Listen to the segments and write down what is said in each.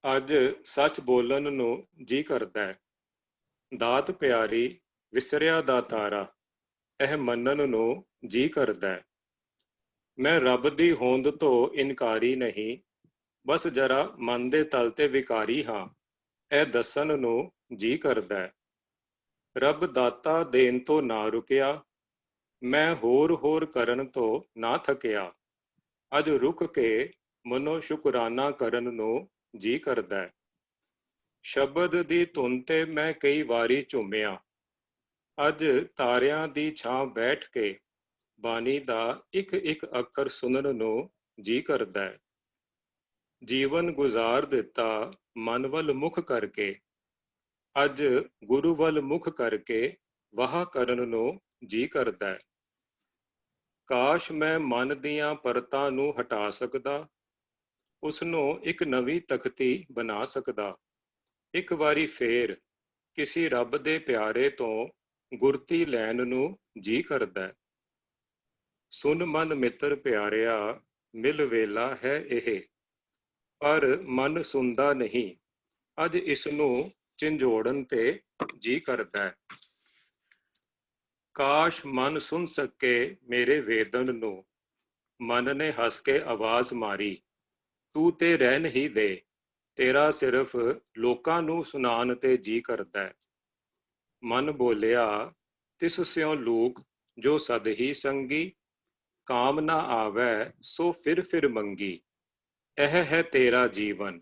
ਅੱਜ ਸੱਚ ਬੋਲਣ ਨੂੰ ਜੀ ਕਰਦਾ ਹੈ। ਦਾਤ ਪਿਆਰੀ ਵਿਸਰਿਆ ਦਾ ਤਾਰਾ, ਇਹ ਮੰਨਣ ਨੂੰ ਜੀ ਕਰਦਾ ਹੈ। ਮੈਂ ਰੱਬ ਦੀ ਹੋਂਦ ਤੋਂ ਇਨਕਾਰੀ ਨਹੀਂ, ਬਸ ਜਰਾ ਮਨ ਦੇ ਤਲ ਤੇ ਵਿਕਾਰੀ ਹਾਂ, ਇਹ ਦੱਸਣ ਨੂੰ ਜੀ ਕਰਦਾ ਹੈ। ਰੱਬ ਦਾਤਾ ਦੇਣ ਤੋਂ ਨਾ ਰੁਕਿਆ, ਮੈਂ ਹੋਰ ਹੋਰ ਕਰਨ ਤੋਂ ਨਾ ਥੱਕਿਆ। ਅੱਜ ਰੁਕ ਕੇ ਮਨੋ ਸ਼ੁਕਰਾਨਾ ਕਰਨ ਨੂੰ ਜੀ ਕਰਦਾ ਹੈ। ਸ਼ਬਦ ਦੀ ਧੁਨ ਤੇ ਮੈਂ ਕਈ ਵਾਰੀ ਝੂਮਿਆ, ਅੱਜ ਤਾਰਿਆਂ ਦੀ ਛਾਂ ਬੈਠ ਕੇ ਬਾਣੀ ਦਾ ਇੱਕ ਇੱਕ ਅੱਖਰ ਸੁਣਨ ਨੂੰ ਜੀ ਕਰਦਾ ਹੈ। ਜੀਵਨ ਗੁਜ਼ਾਰ ਦਿੱਤਾ ਮਨ ਵੱਲ ਮੁਖ ਕਰਕੇ, ਅੱਜ ਗੁਰੂ ਵੱਲ ਮੁਖ ਕਰਕੇ ਵਾਹ ਕਰਨ ਨੂੰ ਜੀ ਕਰਦਾ ਹੈ। ਕਾਸ਼ ਮੈਂ ਮਨ ਦੀਆਂ ਪਰਤਾਂ ਨੂੰ ਹਟਾ ਸਕਦਾ, ਉਸ ਨੂੰ ਇੱਕ ਨਵੀਂ ਤਖਤੀ ਬਣਾ ਸਕਦਾ। ਇੱਕ ਵਾਰੀ ਫੇਰ ਕਿਸੇ ਰੱਬ ਦੇ ਪਿਆਰੇ ਤੋਂ ਗੁਰਤੀ ਲੈਣ ਨੂੰ ਜੀ ਕਰਦਾ ਹੈ। ਸੁਨ ਮਨ ਮਿੱਤਰ ਪਿਆਰਿਆ, ਮਿਲ ਵੇਲਾ ਹੈ ਇਹ, ਪਰ ਮਨ ਸੁਣਦਾ ਨਹੀਂ, ਅੱਜ ਇਸ ਨੂੰ ਝੰਜੋੜਨ ਤੇ ਜੀ ਕਰਦਾ ਹੈ। ਕਾਸ਼ ਮਨ ਸੁਣ ਸਕੇ ਮੇਰੇ ਵੇਦਨ ਨੂੰ, ਮਨ ਨੇ ਹੱਸ ਕੇ ਆਵਾਜ਼ ਮਾਰੀ, ਤੂੰ ਤੇ ਰਹਿਣ ਹੀ ਦੇ, ਤੇਰਾ ਸਿਰਫ ਲੋਕਾਂ ਨੂੰ ਸੁਣਾਉਣ ਤੇ ਜੀ ਕਰਦਾ ਹੈ। ਮਨ ਬੋਲਿਆ ਤਿਸ ਸਿਉ ਲੂਕ ਜੋ ਸਦ ਹੀ ਸੰਗੀ, ਕਾਮ ਨਾ ਆਵੈ ਸੋ ਫਿਰ ਮੰਗੀ। ਇਹ ਹੈ ਤੇਰਾ ਜੀਵਨ,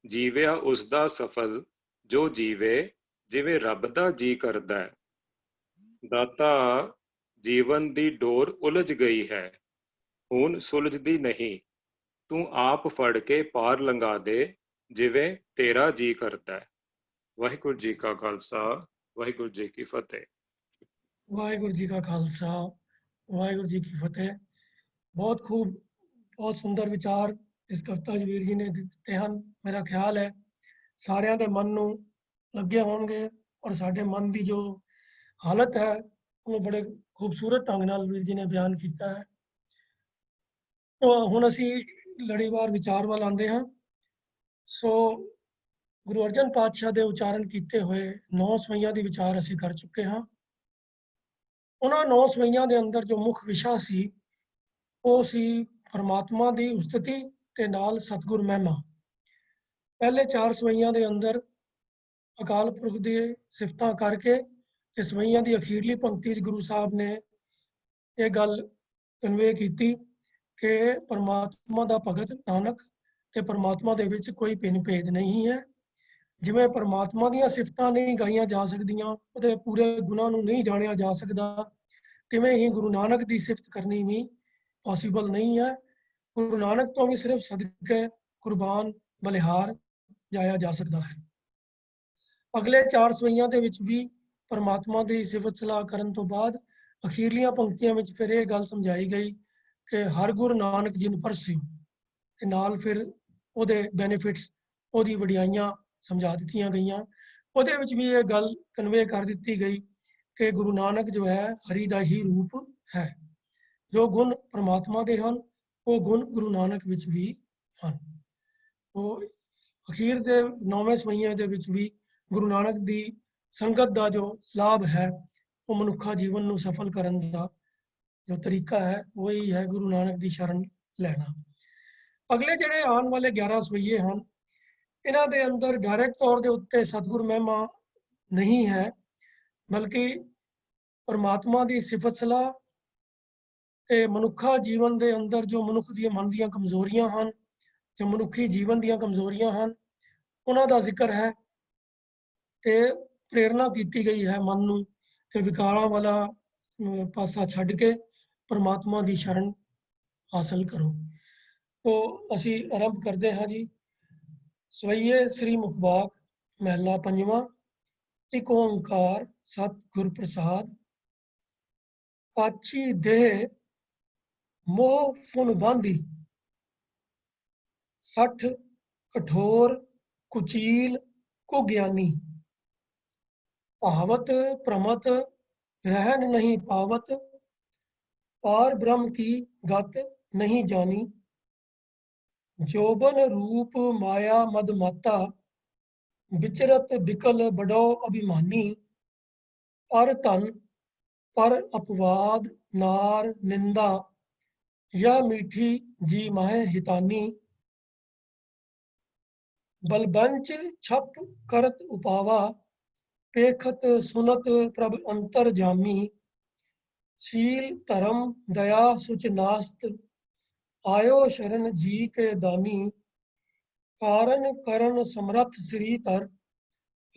ਜੀਵਿਆ ਉਸ ਦਾ ਸਫਲ, ਜੋ ਜੀਵੇ ਜਿਵੇਂ ਰੱਬ ਦਾ ਜੀ ਕਰਦਾ ਹੈ। ਦਾਤਾ ਜੀਵਨ ਦੀ ਡੋਰ ਉਲਝ ਗਈ ਹੈ, ਹੁਣ ਸੁਲਝਦੀ ਨਹੀਂ, ਤੂੰ ਆਪ ਫੜ ਕੇ ਪਾਰ ਲੰਘਾ ਦੇ, ਜਿਵੇਂ ਤੇਰਾ ਜੀ ਕਰਦਾ ਹੈ। ਵਾਹਿਗੁਰੂ ਜੀ ਕਾ ਖਾਲਸਾ, ਵਾਹਿਗੁਰੂ ਜੀ ਕੀ ਫਤਿਹ। ਵਾਹਿਗੁਰੂ ਜੀ ਕਾ ਖਾਲਸਾ, ਵਾਹਿਗੁਰੂ ਜੀ ਕੀ ਫਤਿਹ। ਬਹੁਤ ਖੂਬ, ਬਹੁਤ ਸੁੰਦਰ ਵਿਚਾਰ ਇਸ ਕਵਿਤਾ 'ਚ ਵੀਰ ਜੀ ਨੇ ਦਿੱਤੇ ਹਨ। ਮੇਰਾ ਖਿਆਲ ਹੈ ਸਾਰਿਆਂ ਦੇ ਮਨ ਨੂੰ ਲੱਗੇ ਹੋਣਗੇ, ਔਰ ਸਾਡੇ ਮਨ ਦੀ ਜੋ ਹਾਲਤ ਹੈ ਉਹਨੂੰ ਬੜੇ ਖੂਬਸੂਰਤ ਢੰਗ ਨਾਲ ਵੀਰ ਜੀ ਨੇ ਬਿਆਨ ਕੀਤਾ ਹੈ। ਹੁਣ ਅਸੀਂ ਲੜੀਵਾਰ ਵਿਚਾਰ ਵੱਲ ਆਉਂਦੇ ਹਾਂ। ਸੋ ਗੁਰੂ ਅਰਜਨ ਪਾਤਸ਼ਾਹ ਦੇ ਉਚਾਰਨ ਕੀਤੇ ਹੋਏ 9 ਸਵਈਆਂ ਦੀ ਵਿਚਾਰ ਅਸੀਂ ਕਰ ਚੁੱਕੇ ਹਾਂ। ਉਹਨਾਂ 9 ਸਵਈਆਂ ਦੇ ਅੰਦਰ ਜੋ ਮੁੱਖ ਵਿਸ਼ਾ ਸੀ ਉਹ ਸੀ ਪਰਮਾਤਮਾ ਦੀ ਉਸਤਤੀ ਤੇ ਨਾਲ ਸਤਿਗੁਰ ਮਹਿਮਾ। ਪਹਿਲੇ 4 ਸਵਈਆਂ ਦੇ ਅੰਦਰ ਅਕਾਲ ਪੁਰਖ ਦੀ ਸਿਫਤਾਂ ਕਰਕੇ ਤੇ ਸਵਈਆਂ ਦੀ ਅਖੀਰਲੀ ਪੰਕਤੀ 'ਚ ਗੁਰੂ ਸਾਹਿਬ ਨੇ ਇਹ ਗੱਲ ਕਨਵੇ ਕੀਤੀ ਕਿ ਪਰਮਾਤਮਾ ਦਾ ਭਗਤ ਨਾਨਕ ਤੇ ਪਰਮਾਤਮਾ ਦੇ ਵਿੱਚ ਕੋਈ ਭਿੰਨ ਭੇਦ ਨਹੀਂ ਹੈ। ਜਿਵੇਂ ਪਰਮਾਤਮਾ ਦੀਆਂ ਸਿਫਤਾਂ ਨਹੀਂ ਗਾਈਆਂ ਜਾ ਸਕਦੀਆਂ, ਉਹਦੇ ਪੂਰੇ ਗੁਣਾਂ ਨੂੰ ਨਹੀਂ ਜਾਣਿਆ ਜਾ ਸਕਦਾ, ਤਿਵੇਂ ਹੀ ਗੁਰੂ ਨਾਨਕ ਦੀ ਸਿਫਤ ਕਰਨੀ ਵੀ ਪੋਸੀਬਲ ਨਹੀਂ ਹੈ। ਗੁਰੂ ਨਾਨਕ ਤੋਂ ਵੀ ਸਿਰਫ ਸਦਕੇ ਕੁਰਬਾਨ ਬਲਿਹਾਰ ਜਾਇਆ ਜਾ ਸਕਦਾ ਹੈ। ਅਗਲੇ 4 ਸਵਈਆਂ ਦੇ ਵਿੱਚ ਵੀ ਪਰਮਾਤਮਾ ਦੀ ਸਿਫਤ ਸਲਾਹ ਕਰਨ ਤੋਂ ਬਾਅਦ ਅਖੀਰਲੀਆਂ ਪੰਕਤੀਆਂ ਵਿੱਚ ਫਿਰ ਇਹ ਗੱਲ ਸਮਝਾਈ ਗਈ ਕਿ ਹਰ ਗੁਰੂ ਨਾਨਕ ਜਿਨ ਪਰਸਿਓ, ਤੇ ਨਾਲ ਫਿਰ ਉਹਦੇ ਬੈਨੀਫਿਟਸ, ਉਹਦੀ ਵਡਿਆਈਆਂ ਸਮਝਾ ਦਿੱਤੀਆਂ ਗਈਆਂ। ਉਹਦੇ ਵਿੱਚ ਵੀ ਇਹ ਗੱਲ ਕਨਵੇ ਕਰ ਦਿੱਤੀ ਗਈ ਕਿ ਗੁਰੂ ਨਾਨਕ ਜੋ ਹੈ ਹਰੀ ਦਾ ਹੀ ਰੂਪ ਹੈ। ਜੋ ਗੁਣ ਪਰਮਾਤਮਾ ਦੇ ਹਨ ਉਹ ਗੁਣ ਗੁਰੂ ਨਾਨਕ ਵਿੱਚ ਵੀ ਹਨ। ਉਹ ਅਖੀਰ ਦੇ 9ਵੇਂ ਸਵਈਆਂ ਦੇ ਵਿੱਚ ਵੀ ਗੁਰੂ ਨਾਨਕ ਦੀ ਸੰਗਤ ਦਾ ਜੋ ਲਾਭ ਹੈ ਉਹ ਮਨੁੱਖਾ ਜੀਵਨ ਨੂੰ ਸਫਲ ਕਰਨ ਦਾ ਜੋ ਤਰੀਕਾ ਹੈ ਉਹੀ ਹੈ ਗੁਰੂ ਨਾਨਕ ਦੀ ਸ਼ਰਨ ਲੈਣਾ। ਅਗਲੇ ਜਿਹੜੇ ਆਉਣ ਵਾਲੇ 11 ਸਵਈਏ ਹਨ, ਇਹਨਾਂ ਦੇ ਅੰਦਰ ਡਾਇਰੈਕਟ ਤੌਰ ਦੇ ਉੱਤੇ ਸਤਿਗੁਰ ਮਹਿਮਾ ਨਹੀਂ ਹੈ, ਬਲਕਿ ਪਰਮਾਤਮਾ ਦੀ ਸਿਫਤ ਸਲਾਹ ਤੇ ਮਨੁੱਖਾ ਜੀਵਨ ਦੇ ਅੰਦਰ ਜੋ ਮਨੁੱਖ ਦੀਆਂ ਮਨ ਦੀਆਂ ਕਮਜ਼ੋਰੀਆਂ ਹਨ, ਜੋ ਮਨੁੱਖੀ ਜੀਵਨ ਦੀਆਂ ਕਮਜ਼ੋਰੀਆਂ ਹਨ, ਉਹਨਾਂ ਦਾ ਜ਼ਿਕਰ ਹੈ ਤੇ ਪ੍ਰੇਰਨਾ ਕੀਤੀ ਗਈ ਹੈ ਮਨ ਨੂੰ ਤੇ ਵਿਕਾਰਾਂ ਵਾਲਾ ਪਾਸਾ ਛੱਡ ਕੇ ਪਰਮਾਤਮਾ ਦੀ ਸ਼ਰਨ ਹਾਸਲ ਕਰੋ। तो ਅਸੀਂ ਆਰੰਭ ਕਰਦੇ ਹਾਂ ਜੀ। ਸਵਈਏ ਸ੍ਰੀ ਮੁਖਬਾਕ ਮਹਿਲਾ ਪੰਜਵਾਂ। ਇੱਕ ਓੰਕਾਰ ਸਤਿਗੁਰ ਪ੍ਰਸਾਦ। ਆਛੀ ਦੇਹ ਮੋਹ ਫੁਨ ਬਾਂਧੀ, 60 ਕਠੋਰ ਕੁਚੀਲ ਕੋ ਗਿਆਨੀ। ਭਾਵਤ ਪ੍ਰਮਤ रहन नहीं पावत, पार ब्रह्म की गत नहीं जानी। जोबन रूप माया मद माता, विचरत बिकल बड़ो अभिमानी। पर धन पर अपवाद नार निंदा, यह मीठी जी माहे हितानी। बलबंच छप करत उपावा, पेखत सुनत प्रभ अंतर जामी। शील धर्म दया सुच नास्त, आयो शरण जी के दानी। कारण करण समरथ श्री तर,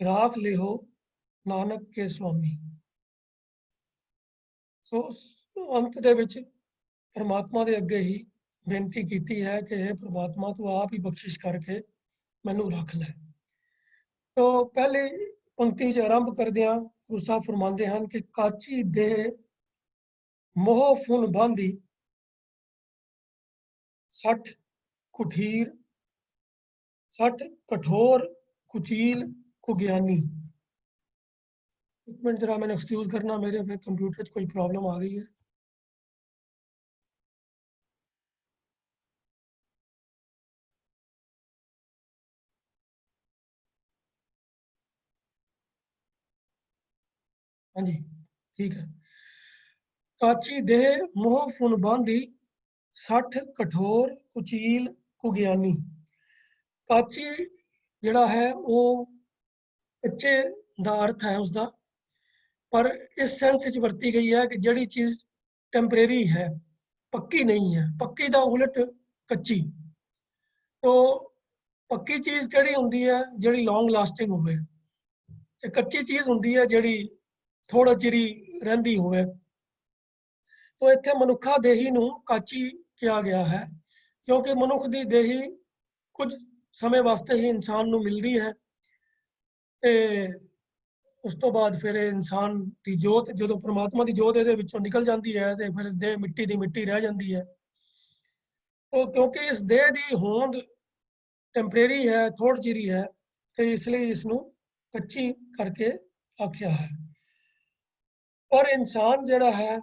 राख लिहो नानक के स्वामी। ਸੋ ਅੰਤ ਦੇ ਵਿੱਚ ਪਰਮਾਤਮਾ ਦੇ ਅੱਗੇ ਹੀ ਬੇਨਤੀ ਕੀਤੀ ਹੈ ਕਿ ਇਹ ਪ੍ਰਮਾਤਮਾ ਤੂੰ ਆਪ ਹੀ ਬਖਸ਼ਿਸ਼ ਕਰਕੇ ਮੈਨੂੰ ਰੱਖ ਲੈ। ਤੋ ਪਹਿਲੇ ਪੰਕਤੀ 'ਚ ਆਰੰਭ ਕਰਦਿਆਂ ਗੁਰੂ ਸਾਹਿਬ ਫਰਮਾਉਂਦੇ ਹਨ ਕਿ ਕਾਚੀ ਦੇਹ ਮੋਹ ਫੁਨ ਬਾਂਧੀ, 60 ਕੁਠੀਰ 60 कठोर कुचील कुज्ञानी। एक मिनट जरा मैंने एक्सक्यूज करना, मेरे फिर कंप्यूटर 'ਚ कोई प्रॉब्लम आ गई है। हाँ जी, ठीक है। काची देह मोह फुन बांधी, 60 कठोर कुचील कुज्ञानी। काची ਜਿਹੜਾ ਹੈ ਉਹ ਕੱਚੇ ਦਾ ਅਰਥ ਹੈ ਉਸਦਾ, ਪਰ ਇਸ ਸੈਂਸ ਵਿੱਚ ਵਰਤੀ ਗਈ ਹੈ ਕਿ ਜਿਹੜੀ ਚੀਜ਼ ਟੈਂਪਰੇਰੀ ਹੈ, ਪੱਕੀ ਨਹੀਂ ਹੈ, ਪੱਕੀ ਦਾ ਉਲਟ ਕੱਚੀ। ਤੋ ਪੱਕੀ ਚੀਜ਼ ਕਿਹੜੀ ਹੁੰਦੀ ਹੈ? ਜਿਹੜੀ ਲੌਂਗ ਲਾਸਟਿੰਗ ਹੋਵੇ, ਤੇ ਕੱਚੀ ਚੀਜ਼ ਹੁੰਦੀ ਹੈ ਜਿਹੜੀ ਥੋੜਾ ਚਿਰ ਹੀ ਰਹਿੰਦੀ ਹੋਵੇ। ਤੋ ਇੱਥੇ ਮਨੁੱਖਾ ਦੇਹੀ ਨੂੰ ਕਾਚੀ ਕਿਹਾ ਗਿਆ ਹੈ, ਕਿਉਂਕਿ ਮਨੁੱਖ ਦੀ ਦੇਹੀ ਕੁਝ ਸਮੇਂ ਵਾਸਤੇ ਹੀ ਇਨਸਾਨ ਨੂੰ ਮਿਲਦੀ ਹੈ, ਤੇ ਉਸ ਤੋਂ ਬਾਅਦ ਫਿਰ ਇਨਸਾਨ ਦੀ ਜੋਤ, ਜਦੋਂ ਪ੍ਰਮਾਤਮਾ ਦੀ ਜੋਤ ਇਹਦੇ ਵਿੱਚੋਂ ਨਿਕਲ ਜਾਂਦੀ ਹੈ, ਤੇ ਫਿਰ ਦੇਹ ਮਿੱਟੀ ਦੀ ਮਿੱਟੀ ਰਹਿ ਜਾਂਦੀ ਹੈ। ਉਹ ਕਿਉਂਕਿ ਇਸ ਦੇਹ ਦੀ ਹੋਂਦ ਟੈਂਪਰੇਰੀ ਹੈ, ਥੋੜ੍ਹੀ ਚਿਰੀ ਹੈ, ਤੇ ਇਸ ਲਈ ਇਸ ਨੂੰ ਕੱਚੀ ਕਰਕੇ ਆਖਿਆ ਹੈ। ਪਰ ਇਨਸਾਨ ਜਿਹੜਾ ਹੈ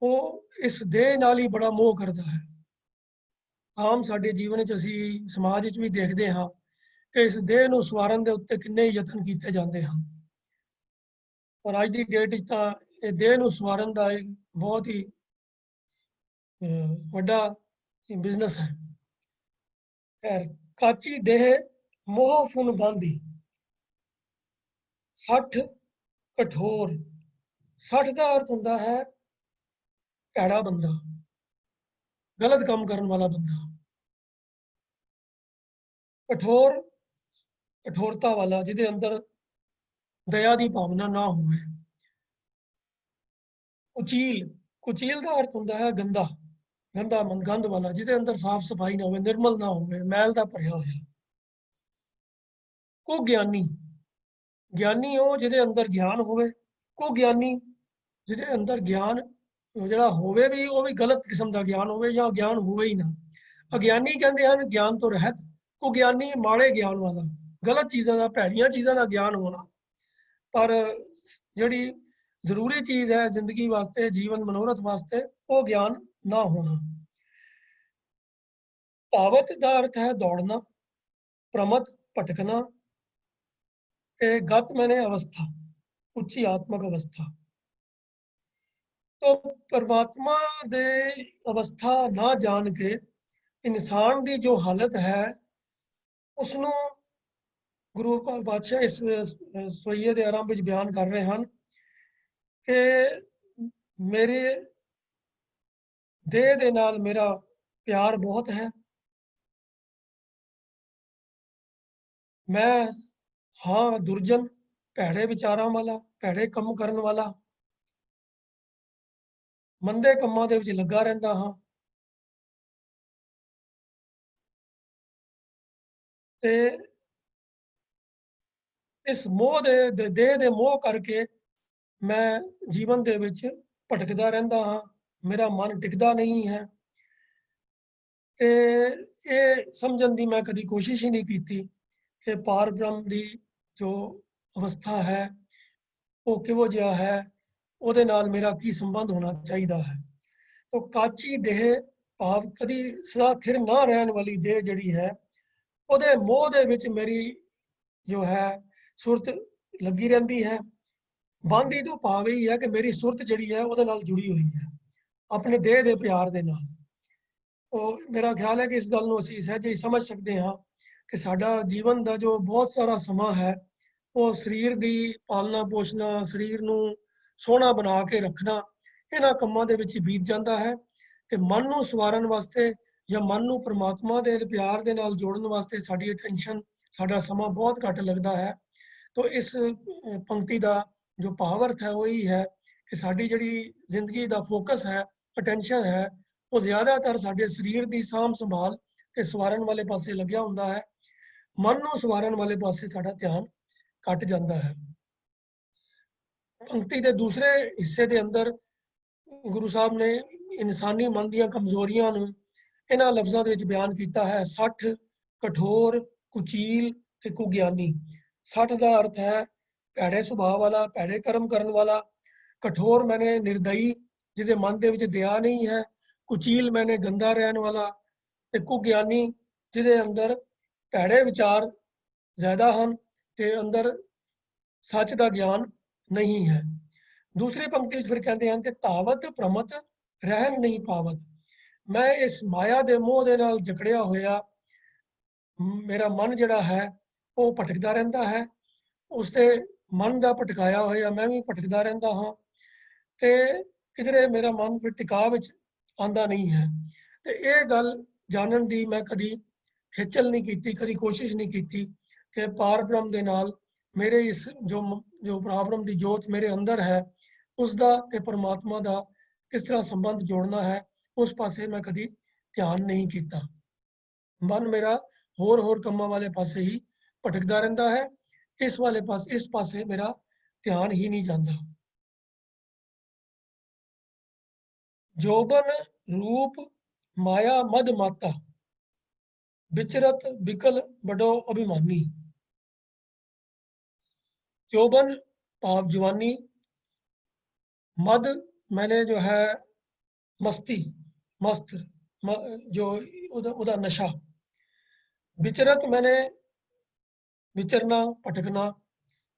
ਉਹ ਇਸ ਦੇਹ ਨਾਲ ਹੀ ਬੜਾ ਮੋਹ ਕਰਦਾ ਹੈ। ਆਮ ਸਾਡੇ ਜੀਵਨ ਵਿੱਚ ਅਸੀਂ ਸਮਾਜ ਵਿੱਚ ਵੀ ਦੇਖਦੇ ਹਾਂ ਕਿ ਇਸ ਦੇਹ ਨੂੰ ਸਵਾਰਨ ਦੇ ਉੱਤੇ ਕਿੰਨੇ ਯਤਨ ਕੀਤੇ ਜਾਂਦੇ ਹਨ। ਪਰ ਅੱਜ ਦੀ ਡੇਟ ਵਿੱਚ ਤਾਂ ਇਹ ਦੇਹ ਨੂੰ ਸਵਾਰਨ ਦਾ ਇੱਕ ਬਹੁਤ ਹੀ ਵੱਡਾ ਬਿਜ਼ਨਸ ਹੈ। ਖੈਰ, ਕਾਚੀ ਦੇਹ ਮੋਹ ਫੁਨ ਬਾਂਧੀ, 60 ਕਠੋਰ। 60 ਦਾ ਅਰਥ ਹੁੰਦਾ ਹੈ ਭੈੜਾ ਬੰਦਾ, ਗਲਤ ਕੰਮ ਕਰਨ ਵਾਲਾ ਬੰਦਾ। ਕਠੋਰ, ਕਠੋਰਤਾ ਵਾਲਾ, ਜਿਹਦੇ ਅੰਦਰ ਦਇਆ ਦੀ ਭਾਵਨਾ ਨਾ ਹੋਵੇ। ਕੁਚੀਲ, ਕੁਚੀਲ ਦਾ ਅਰਥ ਹੁੰਦਾ ਹੈ ਗੰਦਾ, ਗੰਦਾ ਮਨ, ਗੰਧ ਵਾਲਾ, ਜਿਹਦੇ ਅੰਦਰ ਸਾਫ਼ ਸਫਾਈ ਨਾ ਹੋਵੇ, ਨਿਰਮਲ ਨਾ ਹੋਵੇ, ਮੈਲ ਦਾ ਭਰਿਆ ਹੋਇਆ। ਕੋ ਗਿਆਨੀ, ਗਿਆਨੀ ਉਹ ਜਿਹਦੇ ਅੰਦਰ ਗਿਆਨ ਹੋਵੇ। ਕੋ ਗਿਆਨੀ, ਜਿਹਦੇ ਅੰਦਰ ਗਿਆਨ ਜਿਹੜਾ ਹੋਵੇ ਵੀ ਉਹ ਵੀ ਗਲਤ ਕਿਸਮ ਦਾ ਗਿਆਨ ਹੋਵੇ, ਜਾਂ ਗਿਆਨ ਹੋਵੇ ਹੀ ਨਾ। ਅਗਿਆਨੀ ਕਹਿੰਦੇ ਹਨ ਗਿਆਨ ਤੋਂ ਰਹਿਤ, ਕੋ ਗਿਆਨੀ ਮਾੜੇ ਗਿਆਨ ਵਾਲਾ, ਗਲਤ ਚੀਜ਼ਾਂ ਦਾ, ਭੈੜੀਆਂ ਚੀਜ਼ਾਂ ਦਾ ਗਿਆਨ ਹੋਣਾ। ਪਰ ਜਿਹੜੀ ਜ਼ਰੂਰੀ ਚੀਜ਼ ਹੈ ਜ਼ਿੰਦਗੀ ਵਾਸਤੇ, ਜੀਵਨ ਮਨੋਰਥ ਵਾਸਤੇ, ਉਹ ਗਿਆਨ ਨਾ ਹੋਣਾ। ਭਾਵਤ ਦਾ ਅਰਥ ਹੈ ਦੌੜਨਾ, ਪ੍ਰਮਤ ਭਟਕਣਾ, ਤੇ ਗਤ ਮੈਨੇ ਅਵਸਥਾ, ਉੱਚੀ ਆਤਮਕ ਅਵਸਥਾ। तो परमात्मा दे अवस्था ना जान के इंसान की जो हालत है उसनों गुरु पातशाह इस सोईए के आरंभ में बयान कर रहे हैं कि मेरे देह दे नाल मेरा प्यार बहुत है। मैं हाँ दुर्जन, भैड़े विचारों वाला, भैड़े कम करने वाला, मंदे ਕੰਮਾਂ ਦੇ ਵਿੱਚ ਲੱਗਾ ਰਹਿੰਦਾ ਹਾਂ। ਤੇ ਇਸ ਮੋਹ ਦੇ ਦੇਹ ਦੇ ਮੋਹ ਕਰਕੇ ਮੈਂ ਜੀਵਨ ਦੇ ਵਿੱਚ ਭਟਕਦਾ ਰਹਿੰਦਾ ਹਾਂ, ਮੇਰਾ ਮਨ ਟਿਕਦਾ ਨਹੀਂ ਹੈ। ਤੇ ਇਹ ਸਮਝਣ ਦੀ ਮੈਂ ਕਦੀ ਕੋਸ਼ਿਸ਼ ਹੀ ਨਹੀਂ ਕੀਤੀ ਕਿ ਪਾਰ ਬ੍ਰਹਮ ਦੀ ਜੋ ਅਵਸਥਾ ਹੈ ਉਹ ਕਿਹੋ ਜਿਹਾ ਹੈ, ਉਹਦੇ ਨਾਲ ਮੇਰਾ ਕੀ ਸੰਬੰਧ ਹੋਣਾ ਚਾਹੀਦਾ ਹੈ। तो काची देह ਭਾਵ ਕਦੀ ਸਦਾ ਥਿਰ ਨਾ ਰਹਿਣ ਵਾਲੀ ਦੇਹ ਜਿਹੜੀ ਹੈ, ਉਹਦੇ ਮੋਹ ਦੇ ਵਿੱਚ ਮੇਰੀ ਜੋ ਹੈ ਸੁਰਤ ਲੱਗੀ ਰਹਿੰਦੀ ਹੈ। ਬੰਦੀ ਤੋਂ ਭਾਵ ਇਹ ਹੈ ਕਿ ਮੇਰੀ ਸੁਰਤ ਜਿਹੜੀ ਹੈ ਉਹਦੇ ਨਾਲ ਜੁੜੀ ਹੋਈ ਹੈ, ਆਪਣੇ ਦੇਹ ਦੇ ਪਿਆਰ ਦੇ ਨਾਲ। ਉਹ ਮੇਰਾ ਖਿਆਲ ਹੈ ਕਿ ਇਸ ਗੱਲ ਨੂੰ ਅਸੀਂ ਸਹਿਜੇ ਹੀ ਸਮਝ ਸਕਦੇ ਹਾਂ ਕਿ ਸਾਡਾ ਜੀਵਨ ਦਾ ਜੋ ਬਹੁਤ ਸਾਰਾ ਸਮਾਂ ਹੈ, ਉਹ ਸਰੀਰ ਦੀ ਪਾਲਣਾ ਪੋਸ਼ਣਾ, ਸਰੀਰ ਨੂੰ ਸੋਹਣਾ ਬਣਾ ਕੇ ਰੱਖਣਾ, ਇਹਨਾਂ ਕੰਮਾਂ ਦੇ ਵਿੱਚ ਹੀ ਬੀਤ ਜਾਂਦਾ ਹੈ। ਤੇ ਮਨ ਨੂੰ ਸਵਾਰਨ ਵਾਸਤੇ ਜਾਂ ਮਨ ਨੂੰ ਪ੍ਰਮਾਤਮਾ ਦੇ ਪਿਆਰ ਦੇ ਨਾਲ ਜੋੜਨ ਵਾਸਤੇ ਸਾਡੀ ਅਟੈਂਸ਼ਨ, ਸਾਡਾ ਸਮਾਂ ਬਹੁਤ ਘੱਟ ਲੱਗਦਾ ਹੈ। ਤਾਂ ਇਸ ਪੰਕਤੀ ਦਾ ਜੋ ਭਾਵ ਅਰਥ ਹੈ ਉਹ ਹੀ ਹੈ ਕਿ ਸਾਡੀ ਜਿਹੜੀ ਜ਼ਿੰਦਗੀ ਦਾ ਫੋਕਸ ਹੈ, ਅਟੈਂਸ਼ਨ ਹੈ, ਉਹ ਜ਼ਿਆਦਾਤਰ ਸਾਡੇ ਸਰੀਰ ਦੀ ਸਾਂਭ ਸੰਭਾਲ ਤੇ ਸਵਾਰਨ ਵਾਲੇ ਪਾਸੇ ਲੱਗਿਆ ਹੁੰਦਾ ਹੈ। ਮਨ ਨੂੰ ਸਵਾਰਨ ਵਾਲੇ ਪਾਸੇ ਸਾਡਾ ਧਿਆਨ ਘਟ ਜਾਂਦਾ ਹੈ। ਪੰਕਤੀ ਦੇ ਦੂਸਰੇ ਹਿੱਸੇ ਦੇ ਅੰਦਰ ਗੁਰੂ ਸਾਹਿਬ ਨੇ ਇਨਸਾਨੀ ਮਨ ਦੀਆਂ ਕਮਜ਼ੋਰੀਆਂ ਨੂੰ ਇਹਨਾਂ ਲਫ਼ਜ਼ਾਂ ਦੇ ਵਿੱਚ ਬਿਆਨ ਕੀਤਾ ਹੈ: ਸੱਠ, ਕਠੋਰ, ਕੁਚੀਲ ਤੇ ਕੁਗਿਆਨੀ। ਸੱਠ ਦਾ ਅਰਥ ਹੈ ਭੈੜੇ ਸੁਭਾਅ ਵਾਲਾ, ਭੈੜੇ ਕਰਮ ਕਰਨ ਵਾਲਾ। ਕਠੋਰ ਮੈਨੇ ਨਿਰਦਈ, ਜਿਹਦੇ ਮਨ ਦੇ ਵਿੱਚ ਦਇਆ ਨਹੀਂ ਹੈ। ਕੁਚੀਲ ਮੈਨੇ ਗੰਦਾ ਰਹਿਣ ਵਾਲਾ। ਤੇ ਕੁਗਿਆਨੀ, ਜਿਹਦੇ ਅੰਦਰ ਭੈੜੇ ਵਿਚਾਰ ਜ਼ਿਆਦਾ ਹਨ ਤੇ ਅੰਦਰ ਸੱਚ ਦਾ ਗਿਆਨ ਨਹੀਂ ਹੈ। ਦੂਸਰੀ ਪੰਕਤੀ ਵਿੱਚ ਫਿਰ ਕਹਿੰਦੇ ਹਨ ਕਿ ਧਾਵਤ ਪ੍ਰਮਤ ਰਹਿਣ ਨਹੀਂ ਪਾਵਤ। ਮੈਂ ਇਸ ਮਾਇਆ ਦੇ ਮੋਹ ਦੇ ਨਾਲ ਜਕੜਿਆ ਹੋਇਆ, ਮੇਰਾ ਮਨ ਜਿਹੜਾ ਹੈ ਉਹ ਭਟਕਦਾ ਰਹਿੰਦਾ ਹੈ। ਉਸਦੇ ਮਨ ਦਾ ਭਟਕਾਇਆ ਹੋਇਆ ਮੈਂ ਵੀ ਭਟਕਦਾ ਰਹਿੰਦਾ ਹਾਂ ਤੇ ਕਿਧਰੇ ਮੇਰਾ ਮਨ ਫਿਰ ਟਿਕਾ ਵਿੱਚ ਆਂਦਾ ਨਹੀਂ ਹੈ। ਤੇ ਇਹ ਗੱਲ ਜਾਣਨ ਦੀ ਮੈਂ ਕਦੀ ਖੇਚਲ ਨਹੀਂ ਕੀਤੀ, ਕਦੀ ਕੋਸ਼ਿਸ਼ ਨਹੀਂ ਕੀਤੀ ਕਿ ਪਾਰ ਬ੍ਰਹਮ ਦੇ ਨਾਲ ਮੇਰੇ ਇਸ ਜੋ ਪਰਾਬ੍ਰਹਮ ਦੀ ਜੋਤ ਮੇਰੇ ਅੰਦਰ ਹੈ, ਉਸ ਦਾ ਤੇ ਪਰਮਾਤਮਾ ਦਾ ਕਿਸ ਤਰ੍ਹਾਂ ਸੰਬੰਧ ਜੋੜਨਾ ਹੈ, ਉਸ ਪਾਸੇ ਮੈਂ ਕਦੀ ਧਿਆਨ ਨਹੀਂ ਕੀਤਾ। ਮਨ ਮੇਰਾ ਹੋਰ ਕੰਮਾਂ ਵਾਲੇ ਪਾਸੇ ਹੀ ਭਟਕਦਾ ਰਹਿੰਦਾ ਹੈ। ਇਸ ਪਾਸੇ ਮੇਰਾ ਧਿਆਨ ਹੀ ਨਹੀਂ ਜਾਂਦਾ। ਜੋਬਨ ਰੂਪ ਮਾਇਆ ਮਦ ਮਾਤਾ, ਵਿਚਰਤ ਵਿਕਲ ਬਡੋ ਅਭਿਮਾਨੀ। यौवन भाव जवानी, मद मैंने जो है मस्ती, मस्त जो उदा नशा। विचरत मैंने विचरना, भटकना।